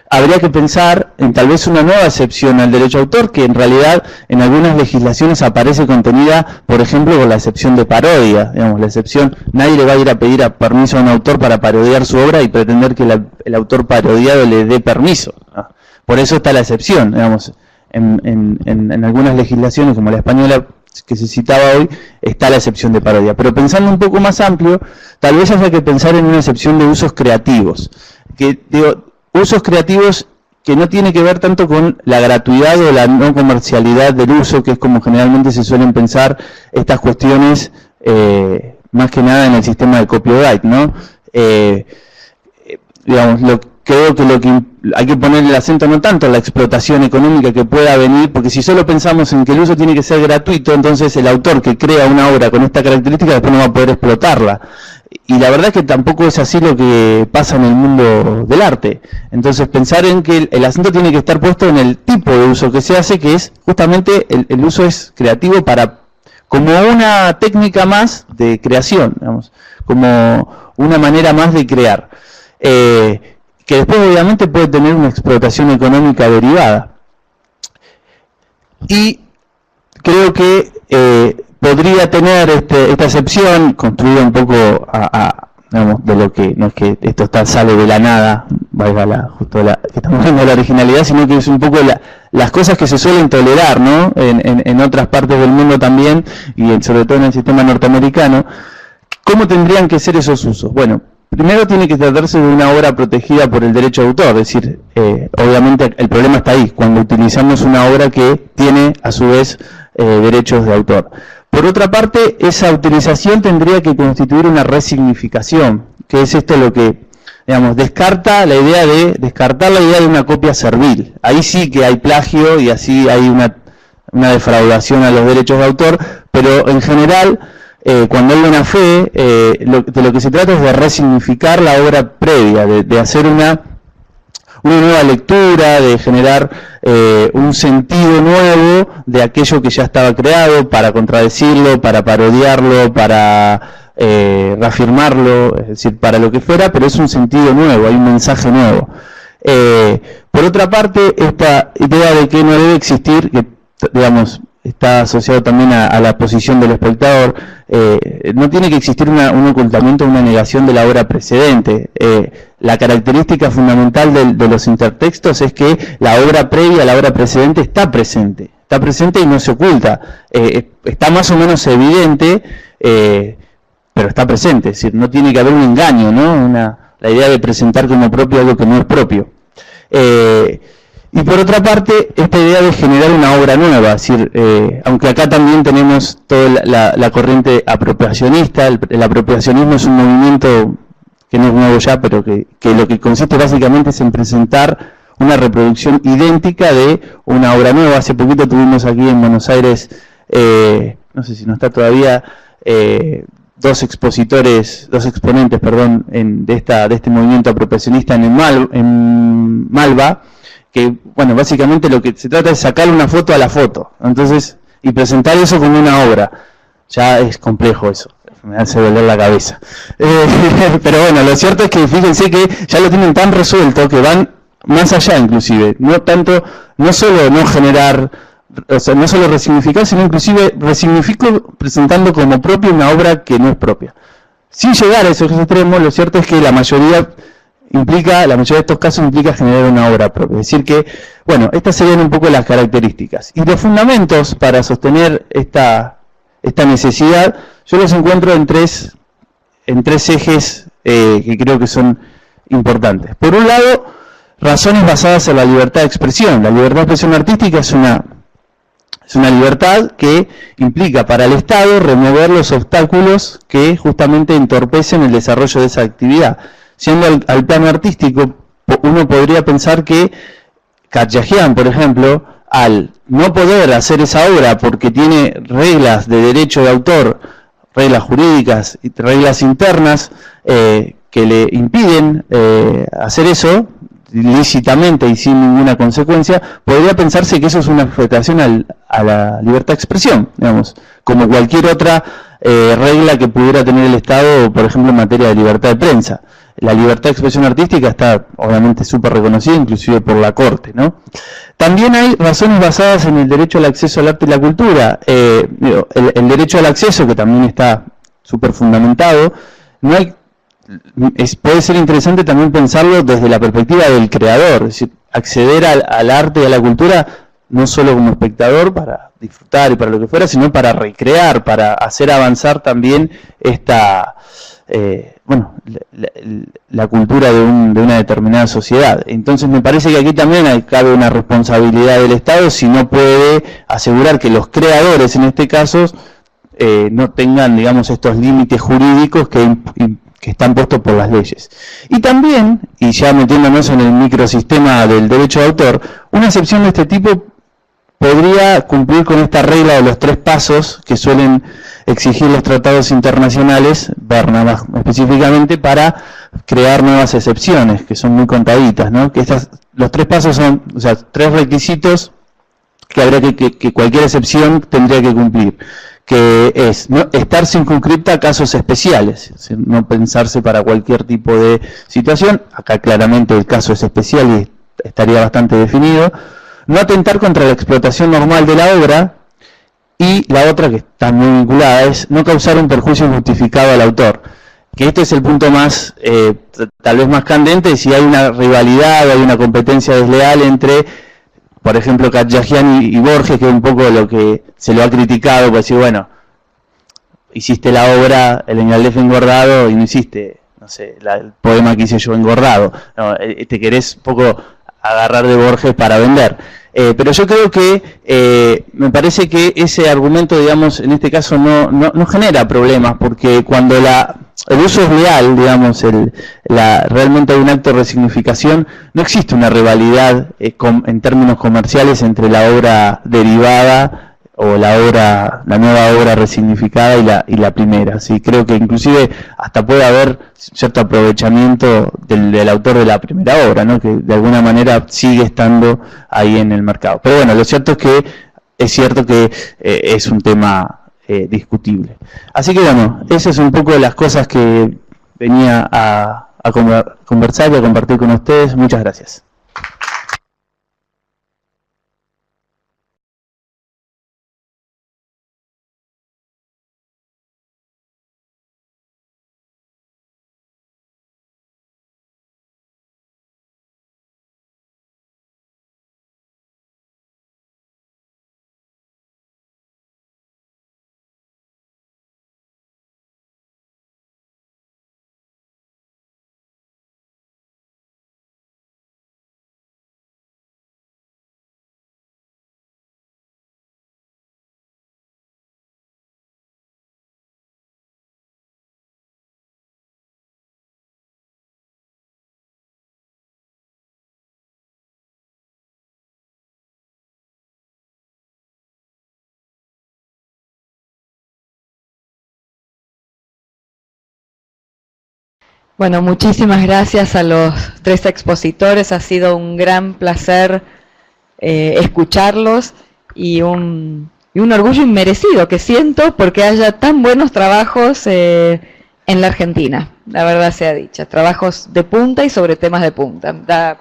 habría que pensar en tal vez una nueva excepción al derecho de autor, que en realidad en algunas legislaciones aparece contenida, por ejemplo, con la excepción de parodia. Digamos, la excepción, nadie le va a ir a pedir permiso a un autor para parodiar su obra y pretender que el autor parodiado le dé permiso, ¿no? Por eso está la excepción, digamos. En algunas legislaciones, como la española que se citaba hoy, está la excepción de parodia. Pero pensando un poco más amplio, tal vez haya que pensar en una excepción de usos creativos. Usos creativos que no tiene que ver tanto con la gratuidad o la no comercialidad del uso, que es como generalmente se suelen pensar estas cuestiones, más que nada en el sistema de copyright, ¿no? Creo que lo que hay que poner el acento no tanto en la explotación económica que pueda venir, porque si solo pensamos en que el uso tiene que ser gratuito, entonces el autor que crea una obra con esta característica después no va a poder explotarla. Y la verdad es que tampoco es así lo que pasa en el mundo del arte. Entonces pensar en que el acento tiene que estar puesto en el tipo de uso que se hace, que es justamente el uso es creativo como una técnica más de creación, digamos, como una manera más de crear. Que después obviamente puede tener una explotación económica derivada. Y creo que podría tener esta excepción construida un poco digamos, de lo que, no es que esto sale de la nada, valga que estamos viendo la originalidad, sino que es un poco las cosas que se suelen tolerar, ¿no? En otras partes del mundo también, y sobre todo en el sistema norteamericano. ¿Cómo tendrían que ser esos usos? Bueno, primero tiene que tratarse de una obra protegida por el derecho de autor, es decir, obviamente el problema está ahí, cuando utilizamos una obra que tiene a su vez derechos de autor. Por otra parte, esa utilización tendría que constituir una resignificación, que es esto lo que, digamos, descartar la idea de una copia servil. Ahí sí que hay plagio y así hay una defraudación a los derechos de autor, pero en general cuando hay buena fe, de lo que se trata es de resignificar la obra previa, de hacer una nueva lectura, de generar un sentido nuevo de aquello que ya estaba creado, para contradecirlo, para parodiarlo, para reafirmarlo, es decir, para lo que fuera, pero es un sentido nuevo, hay un mensaje nuevo. Por otra parte, esta idea de que no debe existir, que digamos está asociado también a la posición del espectador, no tiene que existir un ocultamiento, una negación de la obra precedente. La característica fundamental de los intertextos es que la obra previa, la obra precedente está presente y no se oculta, está más o menos evidente, pero está presente, es decir, no tiene que haber un engaño, ¿no? La idea de presentar como propio algo que no es propio. Y por otra parte, esta idea de generar una obra nueva, es decir, aunque acá también tenemos toda la corriente apropiacionista, el apropiacionismo es un movimiento que no es nuevo ya, pero que lo que consiste básicamente es en presentar una reproducción idéntica de una obra nueva. Hace poquito tuvimos aquí en Buenos Aires, no sé si no está todavía, dos exponentes, de este movimiento apropiacionista en Malva, que, bueno, básicamente lo que se trata es sacar una foto a la foto, entonces, y presentar eso como una obra. Ya es complejo eso, me hace doler la cabeza. Pero bueno, lo cierto es que fíjense que ya lo tienen tan resuelto que van más allá inclusive, no solo no generar, o sea, no solo resignificar, sino inclusive resignifico presentando como propia una obra que no es propia. Sin llegar a esos extremos, lo cierto es que la mayoría de estos casos implica generar una obra propia. Es decir que, bueno, estas serían un poco las características. Y los fundamentos para sostener esta necesidad, yo los encuentro en tres ejes que creo que son importantes. Por un lado, razones basadas en la libertad de expresión. La libertad de expresión artística es una libertad que implica para el Estado remover los obstáculos que justamente entorpecen el desarrollo de esa actividad. Siendo al plano artístico, uno podría pensar que Khadjagian, por ejemplo, al no poder hacer esa obra porque tiene reglas de derecho de autor, reglas jurídicas y reglas internas que le impiden hacer eso lícitamente y sin ninguna consecuencia, podría pensarse que eso es una afectación a la libertad de expresión, digamos, como cualquier otra regla que pudiera tener el Estado, por ejemplo, en materia de libertad de prensa. La libertad de expresión artística está obviamente súper reconocida, inclusive por la Corte, ¿no? También hay razones basadas en el derecho al acceso al arte y la cultura. El derecho al acceso, que también está súper fundamentado, puede ser interesante también pensarlo desde la perspectiva del creador, es decir, acceder al arte y a la cultura no solo como espectador para disfrutar y para lo que fuera, sino para recrear, para hacer avanzar también la cultura de una determinada sociedad. Entonces me parece que aquí también cabe una responsabilidad del Estado si no puede asegurar que los creadores, en este caso, no tengan, digamos, estos límites jurídicos que están puestos por las leyes. Y también, y ya metiéndonos en el microsistema del derecho de autor, una excepción de este tipo podría cumplir con esta regla de los 3 pasos que suelen exigir los tratados internacionales, Berna más específicamente, para crear nuevas excepciones, que son muy contaditas, ¿no? Que los 3 pasos son, o sea, 3 requisitos que habría que cualquier excepción tendría que cumplir, que es no estar circunscripta a casos especiales, es decir, no pensarse para cualquier tipo de situación. Acá claramente el caso es especial y estaría bastante definido. No atentar contra la explotación normal de la obra, y la otra, que está muy vinculada, es no causar un perjuicio injustificado al autor. Que este es el punto más, tal vez más candente, si hay una rivalidad o hay una competencia desleal entre, por ejemplo, Khadjagian y Borges, que es un poco lo que se lo ha criticado, por decir, bueno, hiciste la obra El Engalef engordado y no hiciste, no sé, el poema que hice yo engordado. No, te querés un poco agarrar de Borges para vender. Pero yo creo que me parece que ese argumento, digamos, en este caso no genera problemas, porque cuando el uso es leal, digamos, realmente hay un acto de resignificación, no existe una rivalidad en términos comerciales entre la obra derivada o la nueva obra resignificada y la primera. ¿Sí? Creo que inclusive hasta puede haber cierto aprovechamiento del autor de la primera obra, ¿no? Que de alguna manera sigue estando ahí en el mercado. Pero bueno, lo cierto es que es un tema discutible. Así que bueno, esas son un poco las cosas que venía a conversar y a compartir con ustedes. Muchas gracias. Bueno, muchísimas gracias a los tres expositores, ha sido un gran placer escucharlos y un orgullo inmerecido que siento porque haya tan buenos trabajos en la Argentina, la verdad sea dicha, trabajos de punta y sobre temas de punta. Da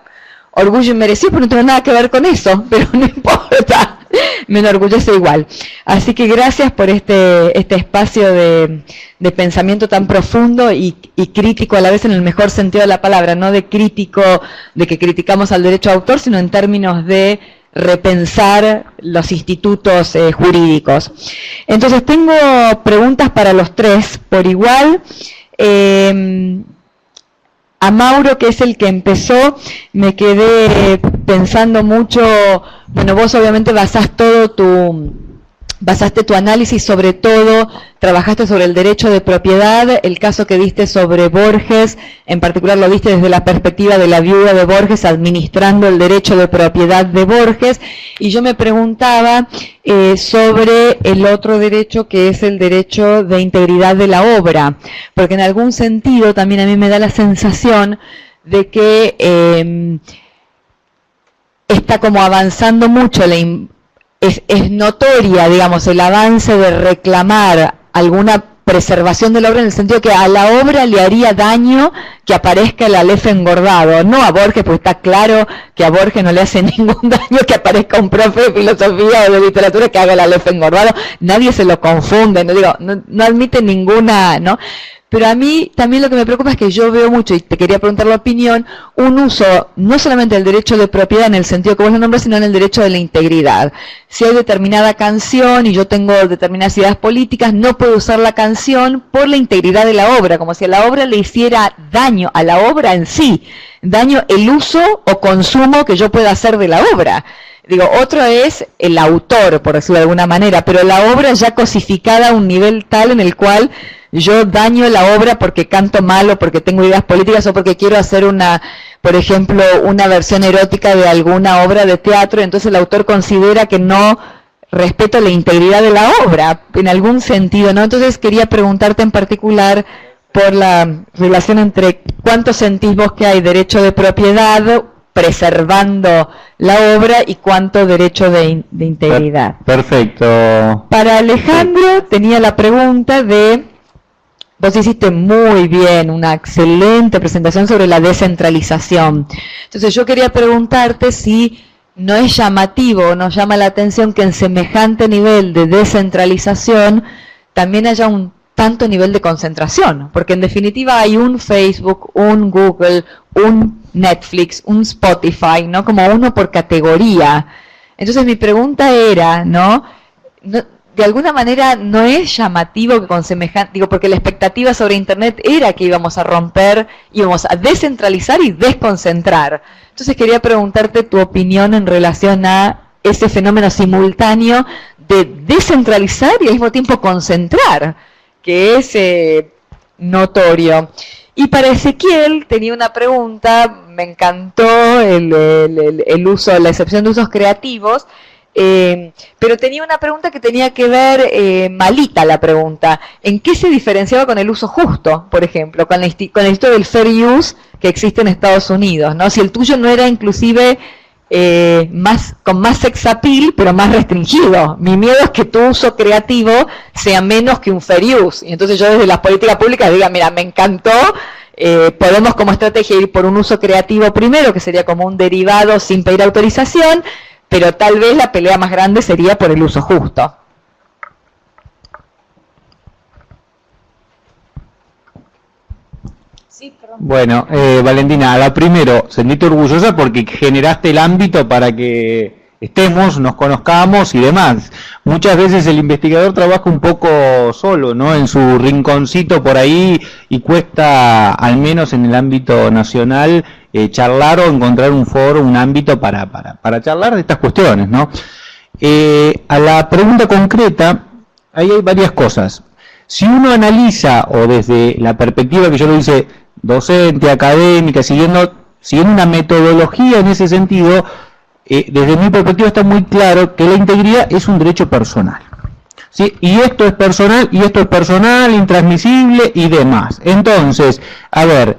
orgullo inmerecido, pero no tiene nada que ver con eso, pero no importa, me enorgullece igual. Así que gracias por este espacio de pensamiento tan profundo y crítico a la vez en el mejor sentido de la palabra, no de crítico, de que criticamos al derecho de autor, sino en términos de repensar los institutos jurídicos. Entonces tengo preguntas para los tres por igual. A Mauro, que es el que empezó, me quedé pensando mucho, bueno, vos obviamente basaste tu análisis sobre todo, trabajaste sobre el derecho de propiedad, el caso que diste sobre Borges, en particular lo viste desde la perspectiva de la viuda de Borges administrando el derecho de propiedad de Borges, y yo me preguntaba sobre el otro derecho que es el derecho de integridad de la obra, porque en algún sentido también a mí me da la sensación de que está como avanzando mucho es notoria, digamos, el avance de reclamar alguna preservación de la obra en el sentido que a la obra le haría daño que aparezca el Aleph engordado, no a Borges, porque está claro que a Borges no le hace ningún daño que aparezca un profe de filosofía o de literatura que haga el Aleph engordado, nadie se lo confunde, no admite ninguna, ¿no? Pero a mí también lo que me preocupa es que yo veo mucho, y te quería preguntar la opinión, un uso no solamente del derecho de propiedad en el sentido que vos lo nombras, sino en el derecho de la integridad. Si hay determinada canción y yo tengo determinadas ideas políticas, no puedo usar la canción por la integridad de la obra, como si a la obra le hiciera daño, a la obra en sí, daño el uso o consumo que yo pueda hacer de la obra. Digo, otro es el autor, por decirlo de alguna manera, pero la obra ya cosificada a un nivel tal en el cual yo daño la obra porque canto mal o porque tengo ideas políticas o porque quiero hacer por ejemplo, una versión erótica de alguna obra de teatro, entonces el autor considera que no respeto la integridad de la obra, en algún sentido, ¿no? Entonces quería preguntarte en particular por la relación entre cuánto sentís vos que hay derecho de propiedad preservando la obra y cuánto derecho de integridad. Perfecto. Para Alejandro tenía la pregunta de, vos hiciste muy bien, una excelente presentación sobre la descentralización. Entonces yo quería preguntarte si no es llamativo, nos llama la atención que en semejante nivel de descentralización también haya un tanto nivel de concentración, porque en definitiva hay un Facebook, un Google, un Netflix, un Spotify, ¿no? Como uno por categoría. Entonces mi pregunta era, ¿no? De alguna manera no es llamativo que con semejante, digo, porque la expectativa sobre Internet era que íbamos a romper, íbamos a descentralizar y desconcentrar. Entonces quería preguntarte tu opinión en relación a ese fenómeno simultáneo de descentralizar y al mismo tiempo concentrar, que es notorio. Y para Ezequiel tenía una pregunta, me encantó el uso, la excepción de usos creativos, Pero tenía una pregunta que tenía que ver, malita la pregunta, ¿en qué se diferenciaba con el uso justo, por ejemplo, con esto del fair use que existe en Estados Unidos, ¿no? Si el tuyo no era inclusive con más sex appeal, pero más restringido. Mi miedo es que tu uso creativo sea menos que un fair use. Y entonces yo desde las políticas públicas diga, mira, me encantó, podemos como estrategia ir por un uso creativo primero, que sería como un derivado sin pedir autorización, pero tal vez la pelea más grande sería por el uso justo. Bueno, Valentina, a la primero, sentite orgullosa porque generaste el ámbito para que estemos, nos conozcamos y demás. Muchas veces el investigador trabaja un poco solo, ¿no? En su rinconcito por ahí, y cuesta, al menos en el ámbito nacional, charlar o encontrar un foro, un ámbito para charlar de estas cuestiones, ¿no? A la pregunta concreta, ahí hay varias cosas. Si uno analiza, o desde la perspectiva que yo lo hice, docente, académica, siguiendo una metodología en ese sentido, desde mi perspectiva está muy claro que la integridad es un derecho personal, ¿sí? Y esto es personal, intransmisible y demás. Entonces, a ver,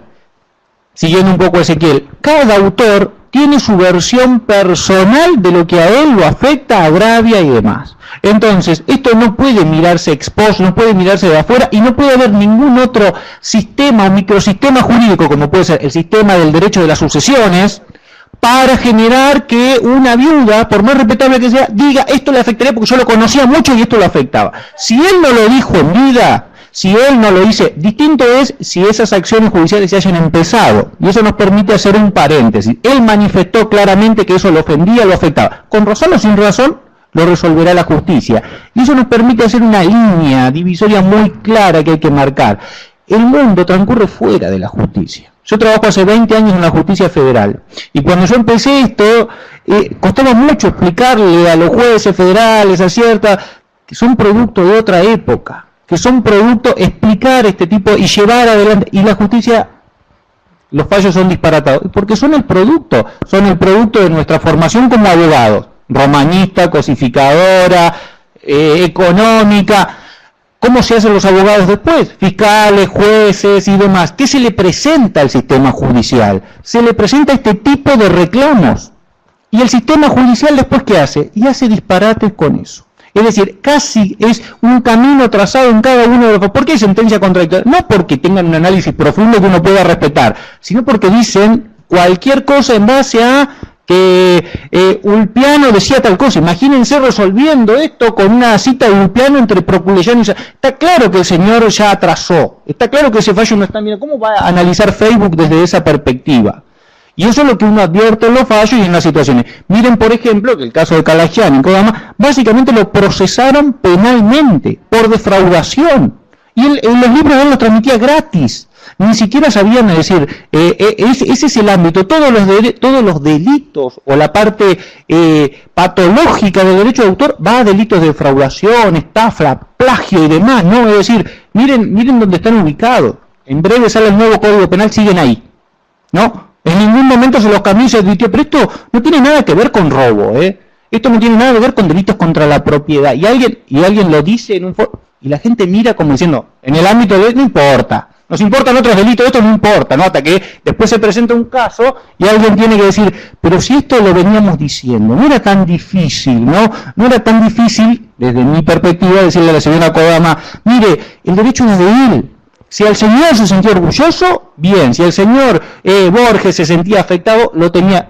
siguiendo un poco Ezequiel, cada autor tiene su versión personal de lo que a él lo afecta, agravia y demás. Entonces, esto no puede mirarse ex post, no puede mirarse de afuera, y no puede haber ningún otro sistema o microsistema jurídico, como puede ser el sistema del derecho de las sucesiones, para generar que una viuda, por más respetable que sea, diga, esto le afectaría porque yo lo conocía mucho y esto lo afectaba. Si él no lo dijo en vida, si él no lo dice, distinto es si esas acciones judiciales se hayan empezado, y eso nos permite hacer un paréntesis. Él manifestó claramente que eso lo ofendía, lo afectaba. Con razón o sin razón, lo resolverá la justicia. Y eso nos permite hacer una línea divisoria muy clara que hay que marcar. El mundo transcurre fuera de la justicia. Yo trabajo hace 20 años en la justicia federal, y cuando yo empecé esto, costaba mucho explicarle a los jueces federales, a cierta, que son producto de otra época, que son producto, explicar este tipo y llevar adelante, y la justicia, los fallos son disparatados, porque son el producto de nuestra formación como abogados, romanista, cosificadora, económica. ¿Cómo se hacen los abogados después? Fiscales, jueces y demás. ¿Qué se le presenta al sistema judicial? Se le presenta este tipo de reclamos. Y el sistema judicial después, ¿qué hace? Y hace disparates con eso. Es decir, casi es un camino trazado en cada uno de los... ¿Por qué hay sentencia contradictoria? No porque tengan un análisis profundo que uno pueda respetar, sino porque dicen cualquier cosa en base a que Ulpiano decía tal cosa. Imagínense resolviendo esto con una cita de Ulpiano entre Proculellano y... Está claro que el señor ya atrasó, está claro que ese fallo no está... Mira, ¿cómo va a analizar Facebook desde esa perspectiva? Y eso es lo que uno advierte en los fallos y en las situaciones. Miren, por ejemplo, que el caso de Calagiani en Kodama, básicamente lo procesaron penalmente por defraudación. Y en los libros él los transmitía gratis. Ni siquiera sabían decir, ese es el ámbito, todos los delitos o la parte patológica del derecho de autor va a delitos de defraudación, estafa, plagio y demás, ¿no? Es decir, miren dónde están ubicados. En breve sale el nuevo Código Penal, siguen ahí, ¿no? En ningún momento se los cambió y se advirtió, pero esto no tiene nada que ver con robo, esto no tiene nada que ver con delitos contra la propiedad. Y alguien lo dice en un foro, y la gente mira como diciendo, en el ámbito de no importa. Nos importan otros delitos, esto no importa, ¿no? Hasta que después se presenta un caso y alguien tiene que decir, pero si esto lo veníamos diciendo, no era tan difícil, ¿no? No era tan difícil, desde mi perspectiva, decirle a la señora Kodama, mire, el derecho es de él. Si el señor se sentía orgulloso, bien. Si el señor Borges se sentía afectado, lo tenía...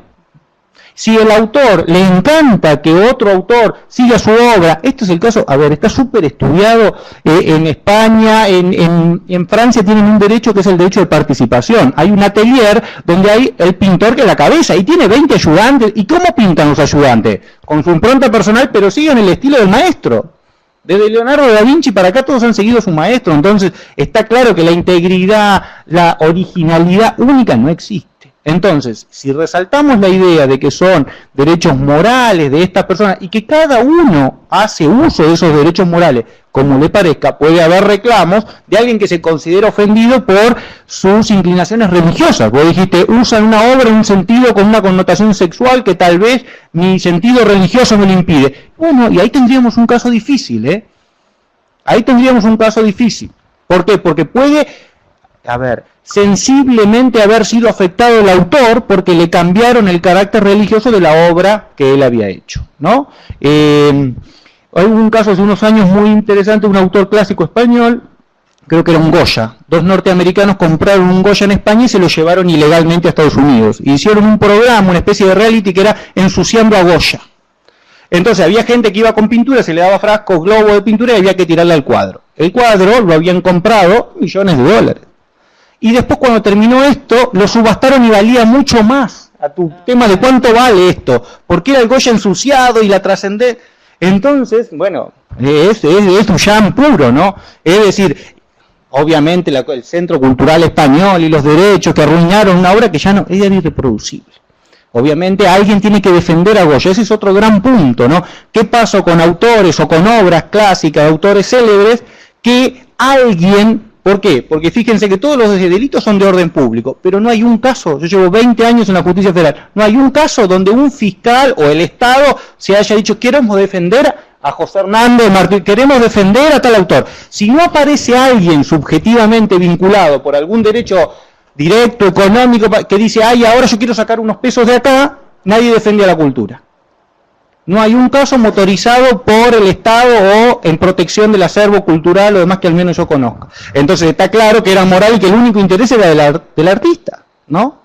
Si el autor le encanta que otro autor siga su obra, este es el caso, a ver, está súper estudiado en España, en Francia tienen un derecho que es el derecho de participación. Hay un atelier donde hay el pintor que es la cabeza y tiene 20 ayudantes. ¿Y cómo pintan los ayudantes? Con su impronta personal, pero siguen el estilo del maestro. Desde Leonardo da Vinci para acá todos han seguido a su maestro. Entonces está claro que la integridad, la originalidad única no existe. Entonces, si resaltamos la idea de que son derechos morales de estas personas y que cada uno hace uso de esos derechos morales como le parezca, puede haber reclamos de alguien que se considera ofendido por sus inclinaciones religiosas. Vos dijiste, usan una obra en un sentido con una connotación sexual que tal vez mi sentido religioso me lo impide. Bueno, y ahí tendríamos un caso difícil, ¿eh? Ahí tendríamos un caso difícil. ¿Por qué? Porque puede, sensiblemente haber sido afectado el autor porque le cambiaron el carácter religioso de la obra que él había hecho, ¿no? Hay un caso hace unos años muy interesante, un autor clásico español, creo que era un Goya. 2 norteamericanos compraron un Goya en España y se lo llevaron ilegalmente a Estados Unidos. Y hicieron un programa, una especie de reality que era ensuciando a Goya. Entonces había gente que iba con pintura, se le daba frascos, globos de pintura y había que tirarle al cuadro. El cuadro lo habían comprado millones de dólares. Y después cuando terminó esto, lo subastaron y valía mucho más. A tu tema de cuánto vale esto, porque era el Goya ensuciado y la trascendencia. Entonces, bueno, es un jam puro, ¿no? Es decir, obviamente el Centro Cultural Español y los derechos que arruinaron una obra que ya no es irreproducible. Obviamente alguien tiene que defender a Goya, ese es otro gran punto, ¿no? ¿Qué pasó con autores o con obras clásicas, autores célebres, que alguien... ¿Por qué? Porque fíjense que todos los delitos son de orden público, pero no hay un caso, yo llevo 20 años en la justicia federal, no hay un caso donde un fiscal o el Estado se haya dicho queremos defender a José Hernández Martín, queremos defender a tal autor. Si no aparece alguien subjetivamente vinculado por algún derecho directo, económico, que dice, ay, ahora yo quiero sacar unos pesos de acá, nadie defiende a la cultura. No hay un caso motorizado por el Estado o en protección del acervo cultural o demás que al menos yo conozca. Entonces está claro que era moral y que el único interés era del artista, ¿no?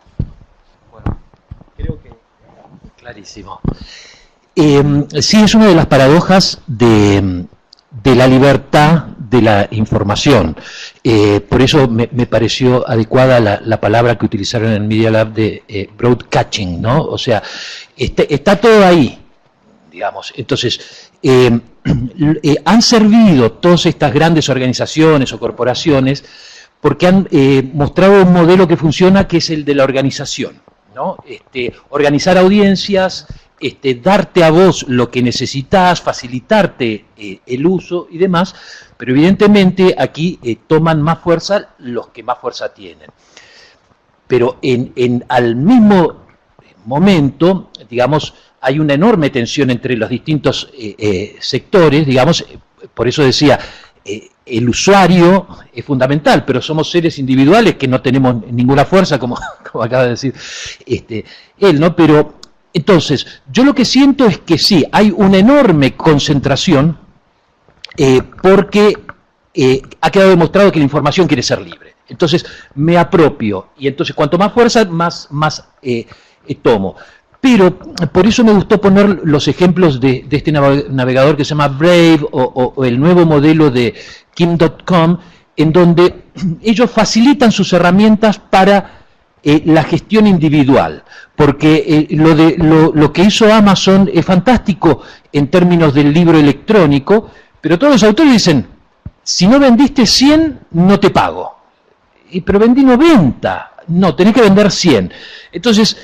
Bueno, creo que... Clarísimo. Sí, es una de las paradojas de la libertad de la información. Por eso me pareció adecuada la palabra que utilizaron en el Media Lab de broadcasting, ¿no? O sea, está todo ahí, digamos. Entonces, han servido todas estas grandes organizaciones o corporaciones porque han mostrado un modelo que funciona, que es el de la organización, ¿no? Organizar audiencias, darte a vos lo que necesitas, facilitarte el uso y demás, pero evidentemente aquí toman más fuerza los que más fuerza tienen. Pero al mismo momento, digamos, hay una enorme tensión entre los distintos sectores, digamos, por eso decía, el usuario es fundamental, pero somos seres individuales que no tenemos ninguna fuerza, como acaba de decir él, ¿no? Pero entonces, yo lo que siento es que sí, hay una enorme concentración porque ha quedado demostrado que la información quiere ser libre. Entonces, me apropio, y entonces cuanto más fuerza, más tomo. Pero por eso me gustó poner los ejemplos de este navegador que se llama Brave o el nuevo modelo de Kim.com, en donde ellos facilitan sus herramientas para la gestión individual, porque lo que hizo Amazon es fantástico en términos del libro electrónico, pero todos los autores dicen, si no vendiste 100, no te pago. Pero vendí 90, no, tenés que vender 100. Entonces,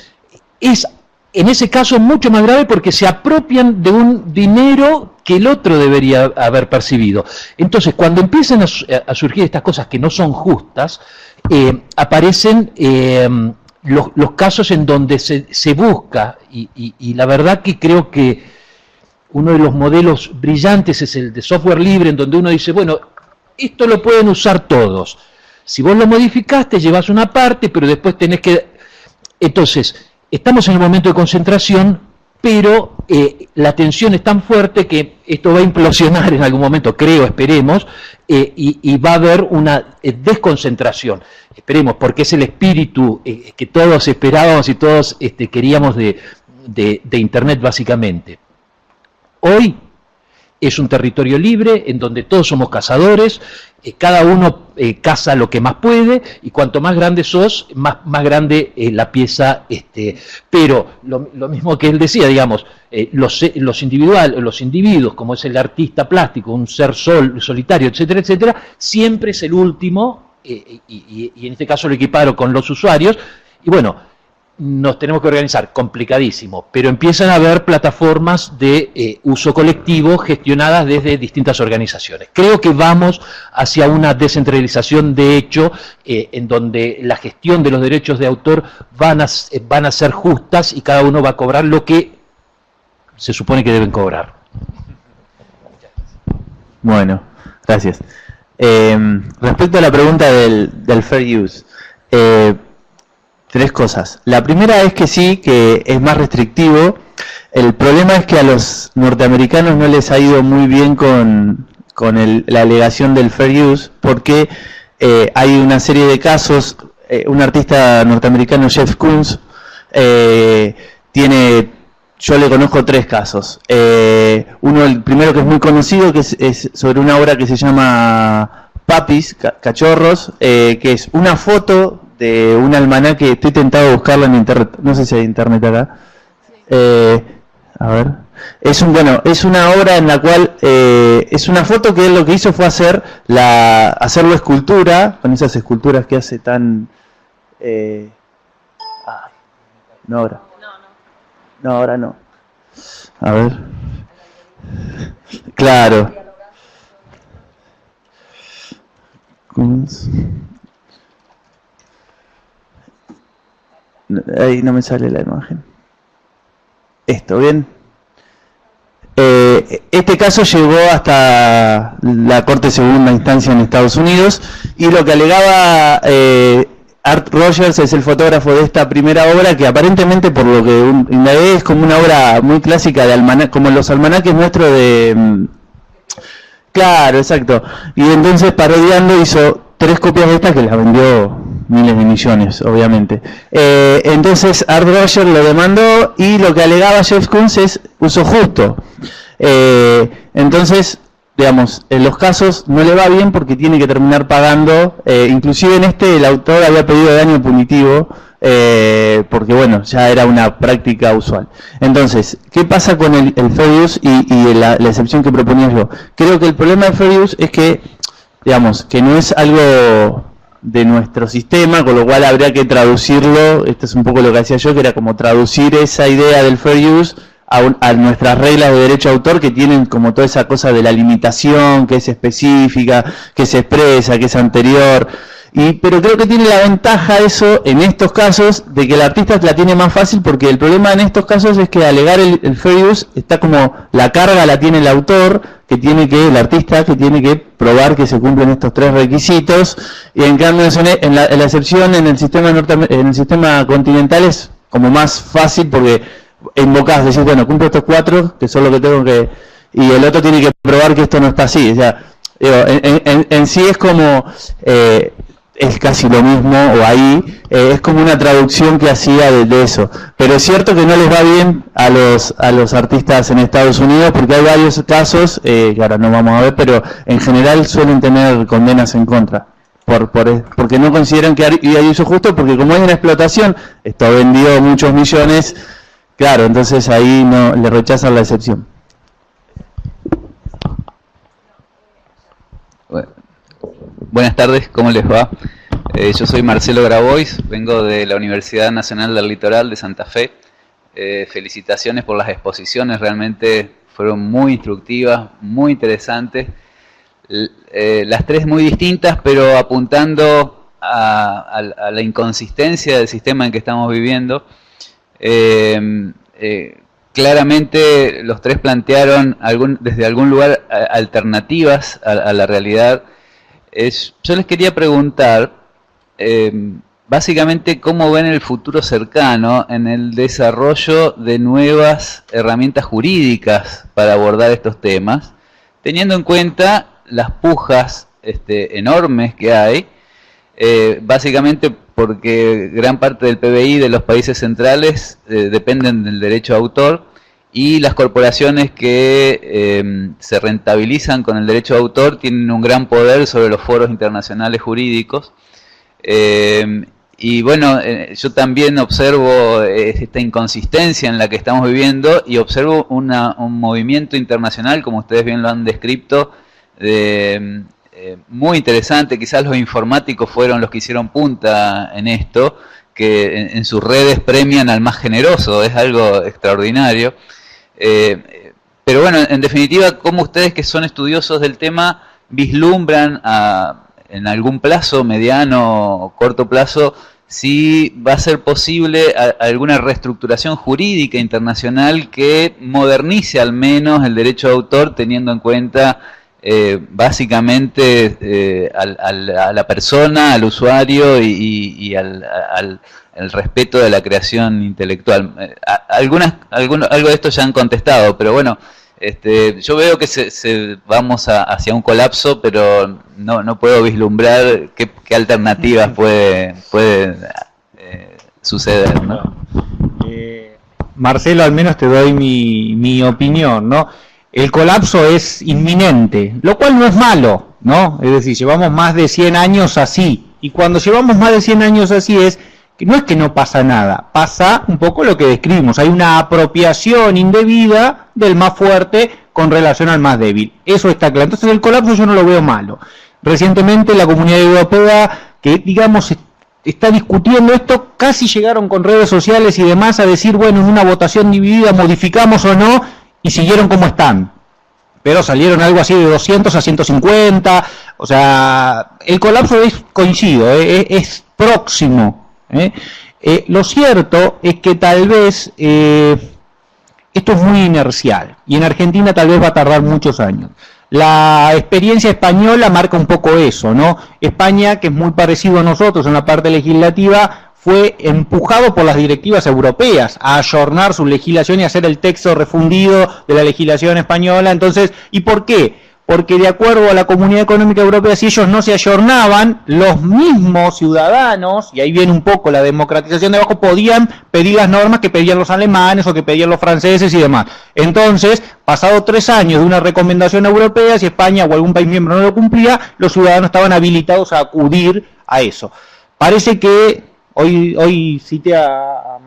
es en ese caso mucho más grave porque se apropian de un dinero que el otro debería haber percibido. Entonces, cuando empiezan a surgir estas cosas que no son justas, aparecen los casos en donde se busca, y la verdad que creo que uno de los modelos brillantes es el de software libre, en donde uno dice, bueno, esto lo pueden usar todos. Si vos lo modificaste, llevas una parte, pero después tenés que... Entonces, estamos en el momento de concentración, pero la tensión es tan fuerte que esto va a implosionar en algún momento, creo, esperemos, y va a haber una desconcentración. Esperemos, porque es el espíritu que todos esperábamos y todos queríamos de Internet, básicamente. Hoy es un territorio libre en donde todos somos cazadores, cada uno caza lo que más puede, y cuanto más grande sos, más grande la pieza. Pero lo mismo que él decía, digamos, los individuos, como es el artista plástico, un ser solitario, etcétera, etcétera, siempre es el último, y en este caso lo equiparo con los usuarios, y bueno, nos tenemos que organizar, complicadísimo, pero empiezan a haber plataformas de uso colectivo gestionadas desde distintas organizaciones. Creo que vamos hacia una descentralización de hecho, en donde la gestión de los derechos de autor van a ser justas y cada uno va a cobrar lo que se supone que deben cobrar. Bueno, gracias. Respecto a la pregunta del fair use, tres cosas. La primera es que sí, que es más restrictivo. El problema es que a los norteamericanos no les ha ido muy bien con la alegación del fair use, porque hay una serie de casos. Un artista norteamericano, Jeff Koons, yo le conozco tres casos. Uno, el primero que es muy conocido, que es sobre una obra que se llama Papis, Cachorros, que es una foto de un almanaque. Estoy tentado de buscarla en internet, no sé si hay internet acá. A ver. Es una obra en la cual es una foto que él lo que hizo fue hacerlo escultura, con esas esculturas que hace tan... no ahora. No, ahora no. A ver. Claro. Ahí no me sale la imagen. Esto, ¿bien? Este caso llegó hasta la Corte de Segunda Instancia en Estados Unidos, y lo que alegaba Art Rogers, es el fotógrafo de esta primera obra, que aparentemente, por lo que indagué, es como una obra muy clásica de almanaque, como los almanaques nuestros de... Claro, exacto. Y entonces, parodiando, hizo 3 copias de esta que las vendió miles de millones, obviamente. Entonces Art Rogers lo demandó, y lo que alegaba Jeff Koons es uso justo. Entonces, digamos, en los casos no le va bien porque tiene que terminar pagando. Inclusive en el autor había pedido daño punitivo, porque bueno, ya era una práctica usual. Entonces, ¿qué pasa con el fair use y la excepción que proponía yo? Creo que el problema del fair use es que, digamos, que no es algo de nuestro sistema, con lo cual habría que traducirlo. Esto es un poco lo que hacía yo, que era como traducir esa idea del fair use a nuestras reglas de derecho de autor, que tienen como toda esa cosa de la limitación, que es específica, que se expresa, que es anterior. Pero creo que tiene la ventaja eso en estos casos, de que el artista la tiene más fácil, porque el problema en estos casos es que alegar el fair use está como la carga la tiene el autor, el artista, que tiene que probar que se cumplen estos 3 requisitos, y en cambio en la excepción en el sistema continental es como más fácil, porque invocás, decís, bueno, cumplo estos 4, que son lo que tengo que... y el otro tiene que probar que esto no está así. O sea, digo, en sí es como... es casi lo mismo, o ahí, es como una traducción que hacía de eso. Pero es cierto que no les va bien a los artistas en Estados Unidos, porque hay varios casos, que ahora no vamos a ver, pero en general suelen tener condenas en contra. Porque no consideran que hay uso justo, porque como hay una explotación, esto ha vendido muchos millones, claro, entonces ahí no le rechazan la excepción. Buenas tardes, ¿cómo les va? Yo soy Marcelo Grabois, vengo de la Universidad Nacional del Litoral de Santa Fe. Felicitaciones por las exposiciones, realmente fueron muy instructivas, muy interesantes. Las 3 muy distintas, pero apuntando a la inconsistencia del sistema en que estamos viviendo. Claramente los 3 plantearon desde algún lugar alternativas a la realidad. Yo les quería preguntar, básicamente, cómo ven el futuro cercano en el desarrollo de nuevas herramientas jurídicas para abordar estos temas, teniendo en cuenta las pujas enormes que hay, básicamente porque gran parte del PBI de los países centrales dependen del derecho de autor, y las corporaciones que se rentabilizan con el derecho de autor tienen un gran poder sobre los foros internacionales jurídicos. Y bueno, yo también observo esta inconsistencia en la que estamos viviendo, y observo un movimiento internacional, como ustedes bien lo han descrito, muy interesante. Quizás los informáticos fueron los que hicieron punta en esto, que en sus redes premian al más generoso, es algo extraordinario. Pero bueno, en definitiva, ¿cómo ustedes que son estudiosos del tema vislumbran en algún plazo, mediano o corto plazo, si va a ser posible alguna reestructuración jurídica internacional que modernice al menos el derecho de autor, teniendo en cuenta básicamente a la persona, al usuario y al respeto de la creación intelectual? Algo de esto ya han contestado, pero bueno, yo veo que vamos hacia un colapso, pero no puedo vislumbrar qué alternativas puede suceder, ¿no? Marcelo, al menos te doy mi opinión, ¿no? El colapso es inminente, lo cual no es malo, ¿no? Es decir, llevamos más de 100 años así, y cuando llevamos más de 100 años así no es que no pasa nada, pasa un poco lo que describimos, hay una apropiación indebida del más fuerte con relación al más débil, eso está claro. Entonces el colapso yo no lo veo malo. Recientemente la Comunidad Europea, que digamos está discutiendo esto, casi llegaron con redes sociales y demás a decir, bueno, en una votación dividida modificamos o no, y siguieron como están, pero salieron algo así de 200 a 150, o sea, el colapso coincido, es próximo. Lo cierto es que tal vez esto es muy inercial y en Argentina tal vez va a tardar muchos años. La experiencia española marca un poco eso, ¿no? España, que es muy parecido a nosotros en la parte legislativa, fue empujado por las directivas europeas a ayornar su legislación y hacer el texto refundido de la legislación española. Entonces, ¿y por qué? Porque de acuerdo a la Comunidad Económica Europea, si ellos no se ayornaban, los mismos ciudadanos, y ahí viene un poco la democratización de abajo, podían pedir las normas que pedían los alemanes o que pedían los franceses y demás. Entonces, pasado 3 años de una recomendación europea, si España o algún país miembro no lo cumplía, los ciudadanos estaban habilitados a acudir a eso. Parece que, hoy cité a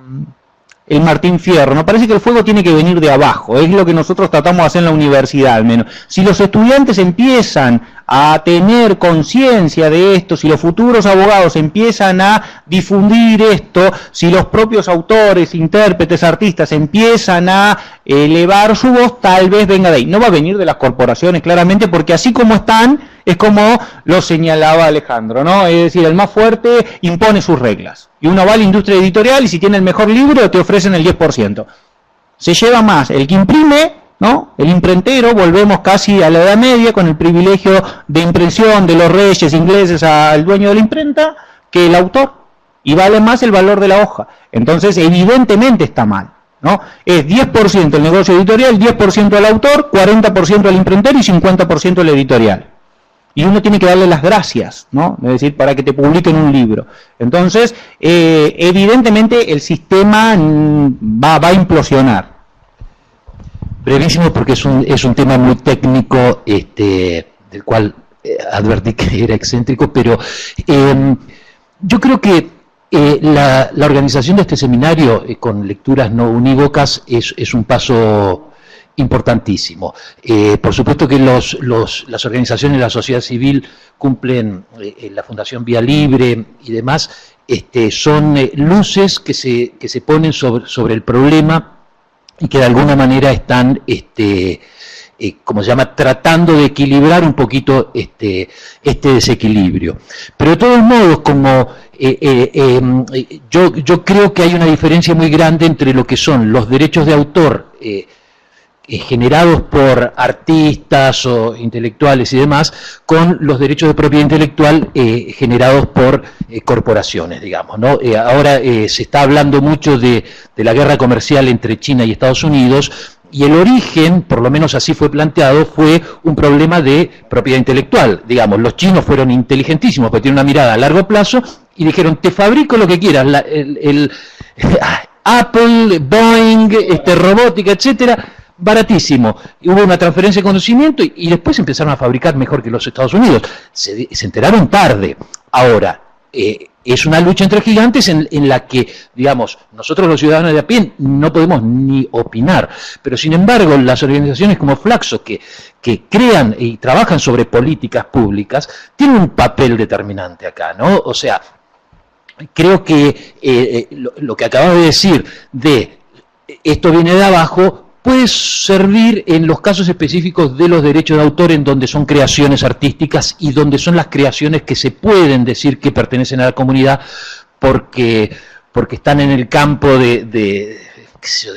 el Martín Fierro, ¿no? Parece que el fuego tiene que venir de abajo, es lo que nosotros tratamos de hacer en la universidad al menos. Si los estudiantes empiezan a tener conciencia de esto, si los futuros abogados empiezan a difundir esto, si los propios autores, intérpretes, artistas empiezan a elevar su voz, tal vez venga de ahí. No va a venir de las corporaciones, claramente, porque así como están, es como lo señalaba Alejandro, ¿no? Es decir, el más fuerte impone sus reglas. Y uno va a la industria editorial y si tiene el mejor libro te ofrecen el 10%. Se lleva más el que imprime, ¿no? El imprentero, volvemos casi a la Edad Media con el privilegio de impresión de los reyes ingleses al dueño de la imprenta, que el autor. Y vale más el valor de la hoja. Entonces, evidentemente está mal, ¿no? Es 10% el negocio editorial, 10% al autor, 40% al imprentero y 50% al editorial. Y uno tiene que darle las gracias, ¿no? Es decir, para que te publiquen un libro. Entonces, evidentemente el sistema va a implosionar. Brevísimo, porque es un tema muy técnico, del cual advertí que era excéntrico, pero yo creo que la organización de este seminario con lecturas no unívocas es un paso importantísimo. Por supuesto que las organizaciones de la sociedad civil cumplen, la Fundación Vía Libre y demás, son luces que se ponen sobre el problema y que de alguna manera están, como se llama, tratando de equilibrar un poquito este desequilibrio. Pero de todos modos, como yo creo que hay una diferencia muy grande entre lo que son los derechos de autor generados por artistas o intelectuales y demás, con los derechos de propiedad intelectual generados por corporaciones, digamos, ¿no? Ahora se está hablando mucho de la guerra comercial entre China y Estados Unidos, y el origen, por lo menos así fue planteado, fue un problema de propiedad intelectual. Digamos, los chinos fueron inteligentísimos, porque tienen una mirada a largo plazo, y dijeron, te fabrico lo que quieras, Apple, Boeing, robótica, etcétera, baratísimo. Hubo una transferencia de conocimiento y después empezaron a fabricar mejor que los Estados Unidos. Se enteraron tarde. Ahora, es una lucha entre gigantes en la que, digamos, nosotros los ciudadanos de a pie no podemos ni opinar, pero sin embargo las organizaciones como Flaxo, que crean y trabajan sobre políticas públicas, tienen un papel determinante acá, ¿no? O sea, creo que lo que acabas de decir de esto viene de abajo puede servir en los casos específicos de los derechos de autor, en donde son creaciones artísticas y donde son las creaciones que se pueden decir que pertenecen a la comunidad porque están en el campo de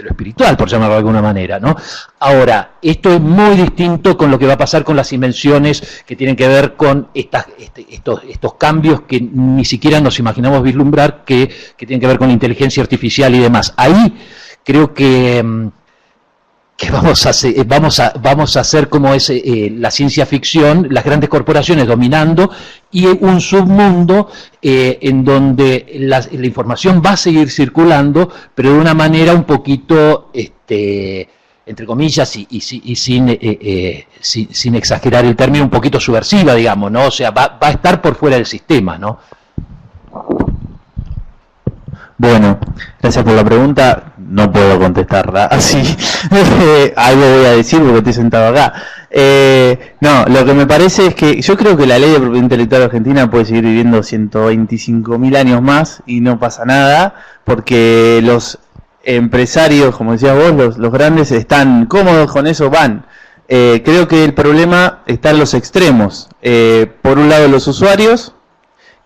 lo espiritual, por llamarlo de alguna manera, ¿no? Ahora, esto es muy distinto con lo que va a pasar con las invenciones que tienen que ver con estos cambios que ni siquiera nos imaginamos vislumbrar, que tienen que ver con la inteligencia artificial y demás. Ahí creo que vamos a hacer como es la ciencia ficción, las grandes corporaciones dominando y un submundo en donde la información va a seguir circulando, pero de una manera un poquito, entre comillas, y sin exagerar el término, un poquito subversiva, digamos, ¿no? O sea, va a estar por fuera del sistema, ¿no? Bueno, gracias por la pregunta. No puedo contestarla así. Algo voy a decir porque estoy sentado acá. No, lo que me parece es que yo creo que la ley de propiedad intelectual argentina puede seguir viviendo 125.000 años más y no pasa nada, porque los empresarios, como decías vos, los grandes están cómodos con eso, van. Creo que el problema está en los extremos. Por un lado, los usuarios,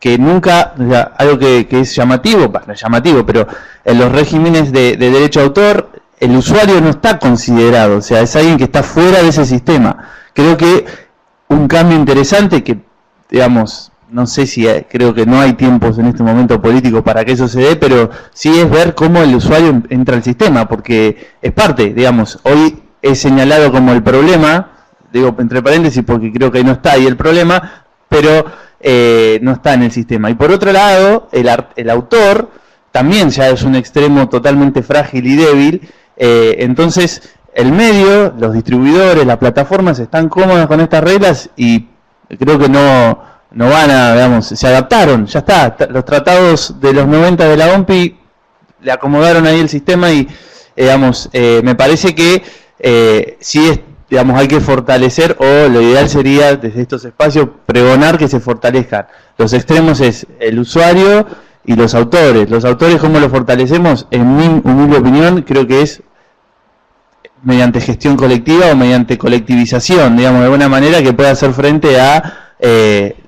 que nunca, o sea, algo que es llamativo, no es llamativo, pero en los regímenes de derecho de autor, el usuario no está considerado, o sea, es alguien que está fuera de ese sistema. Creo que un cambio interesante que, digamos, no sé si, creo que no hay tiempos en este momento político para que eso se dé, pero sí es ver cómo el usuario entra al sistema, porque es parte, digamos, hoy es señalado como el problema, digo entre paréntesis porque creo que ahí no está ahí el problema, pero no está en el sistema. Y por otro lado, el autor también ya es un extremo totalmente frágil y débil, entonces el medio, los distribuidores, las plataformas están cómodas con estas reglas y creo que no van a, digamos, se adaptaron, ya está, los tratados de los 90 de la OMPI le acomodaron ahí el sistema y, digamos, me parece que sí es, digamos, hay que fortalecer, o lo ideal sería desde estos espacios pregonar que se fortalezcan. Los extremos es el usuario y los autores. Los autores, ¿cómo los fortalecemos? En mi humilde opinión, creo que es mediante gestión colectiva o mediante colectivización, digamos, de alguna manera que pueda hacer frente a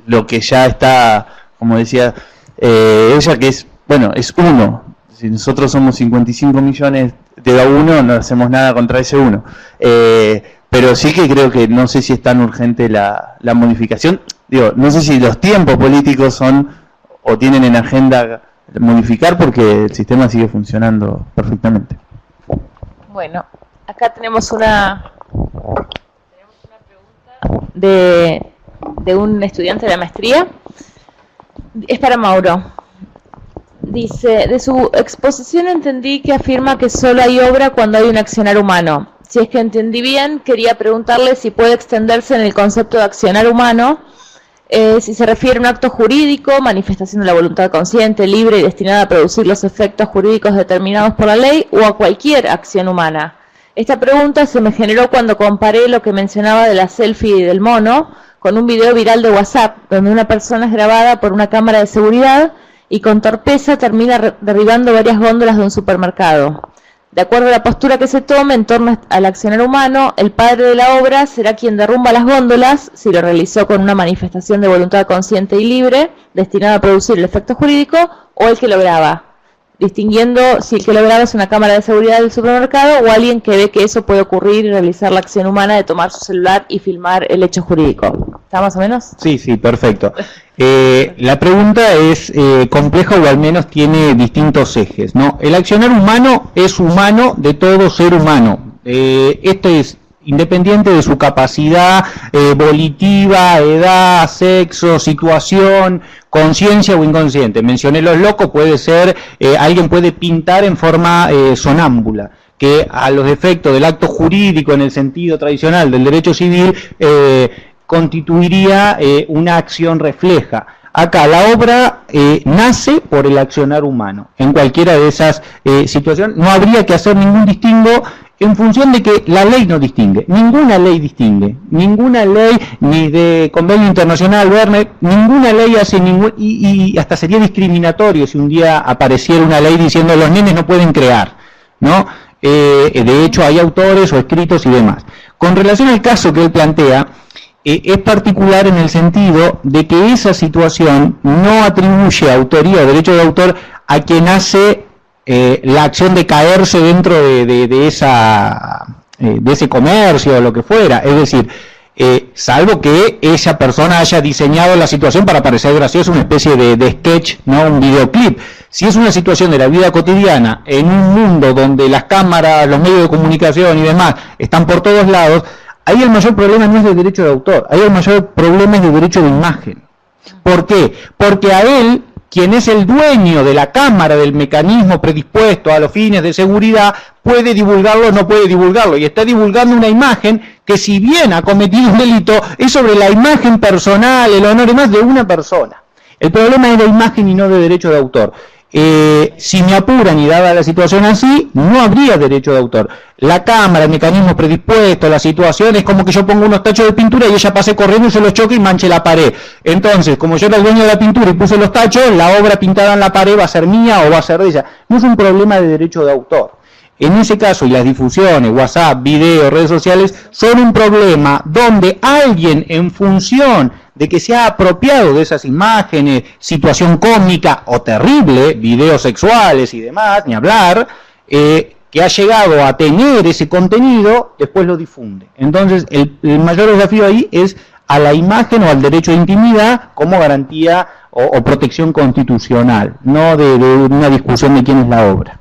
lo que ya está, como decía ella, que es, bueno, es uno. Si nosotros somos 55 millones de uno, no hacemos nada contra ese uno. Pero sí que creo que no sé si es tan urgente la modificación. Digo, no sé si los tiempos políticos son o tienen en agenda modificar, porque el sistema sigue funcionando perfectamente. Bueno, acá tenemos una pregunta de un estudiante de la maestría. Es para Mauro. Dice, de su exposición entendí que afirma que solo hay obra cuando hay un accionar humano. Si es que entendí bien, quería preguntarle si puede extenderse en el concepto de accionar humano, si se refiere a un acto jurídico, manifestación de la voluntad consciente, libre y destinada a producir los efectos jurídicos determinados por la ley, o a cualquier acción humana. Esta pregunta se me generó cuando comparé lo que mencionaba de la selfie y del mono con un video viral de WhatsApp, donde una persona es grabada por una cámara de seguridad y con torpeza termina derribando varias góndolas de un supermercado. De acuerdo a la postura que se tome en torno al accionar humano, el padre de la obra será quien derrumba las góndolas, si lo realizó con una manifestación de voluntad consciente y libre, destinada a producir el efecto jurídico, o el que lo graba, distinguiendo si el que lo graba es una cámara de seguridad del supermercado o alguien que ve que eso puede ocurrir y realizar la acción humana de tomar su celular y filmar el hecho jurídico. ¿Está más o menos? Sí, perfecto. La pregunta es compleja, o al menos tiene distintos ejes, ¿no? El accionar humano es humano de todo ser humano. Este es independiente de su capacidad volitiva, edad, sexo, situación, conciencia o inconsciente. Mencioné los locos, puede ser, alguien puede pintar en forma sonámbula, que a los efectos del acto jurídico en el sentido tradicional del derecho civil constituiría una acción refleja. Acá la obra nace por el accionar humano. En cualquiera de esas situaciones no habría que hacer ningún distingo en función de que la ley no distingue, ninguna ley distingue, ninguna ley, ni de convenio internacional, Verne, ninguna ley hace ningún, y hasta sería discriminatorio si un día apareciera una ley diciendo los nenes no pueden crear, ¿no? De hecho hay autores o escritos y demás. Con relación al caso que él plantea, es particular en el sentido de que esa situación no atribuye autoría o derecho de autor a quien hace la acción de caerse dentro de ese comercio o lo que fuera, es decir, salvo que esa persona haya diseñado la situación para parecer gracioso, una especie de sketch, no un videoclip. Si es una situación de la vida cotidiana en un mundo donde las cámaras, los medios de comunicación y demás están por todos lados, ahí el mayor problema no es de derecho de autor, ahí el mayor problema es de derecho de imagen. ¿Por qué? Porque a él, quien es el dueño de la cámara, del mecanismo predispuesto a los fines de seguridad, puede divulgarlo o no puede divulgarlo, y está divulgando una imagen que, si bien ha cometido un delito, es sobre la imagen personal, el honor y más de una persona. El problema es de imagen y no de derecho de autor. Si me apuran y dada la situación así, no habría derecho de autor. La cámara, el mecanismo predispuesto, la situación es como que yo pongo unos tachos de pintura y ella pase corriendo y se los choque y manche la pared. Entonces, como yo era el dueño de la pintura y puse los tachos, la obra pintada en la pared va a ser mía o va a ser de ella. No es un problema de derecho de autor. En ese caso, y las difusiones, WhatsApp, video, redes sociales, son un problema donde alguien, en función de que se ha apropiado de esas imágenes, situación cómica o terrible, videos sexuales y demás, ni hablar, que ha llegado a tener ese contenido, después lo difunde. Entonces, el mayor desafío ahí es a la imagen o al derecho de intimidad como garantía o protección constitucional, no de una discusión de quién es la obra.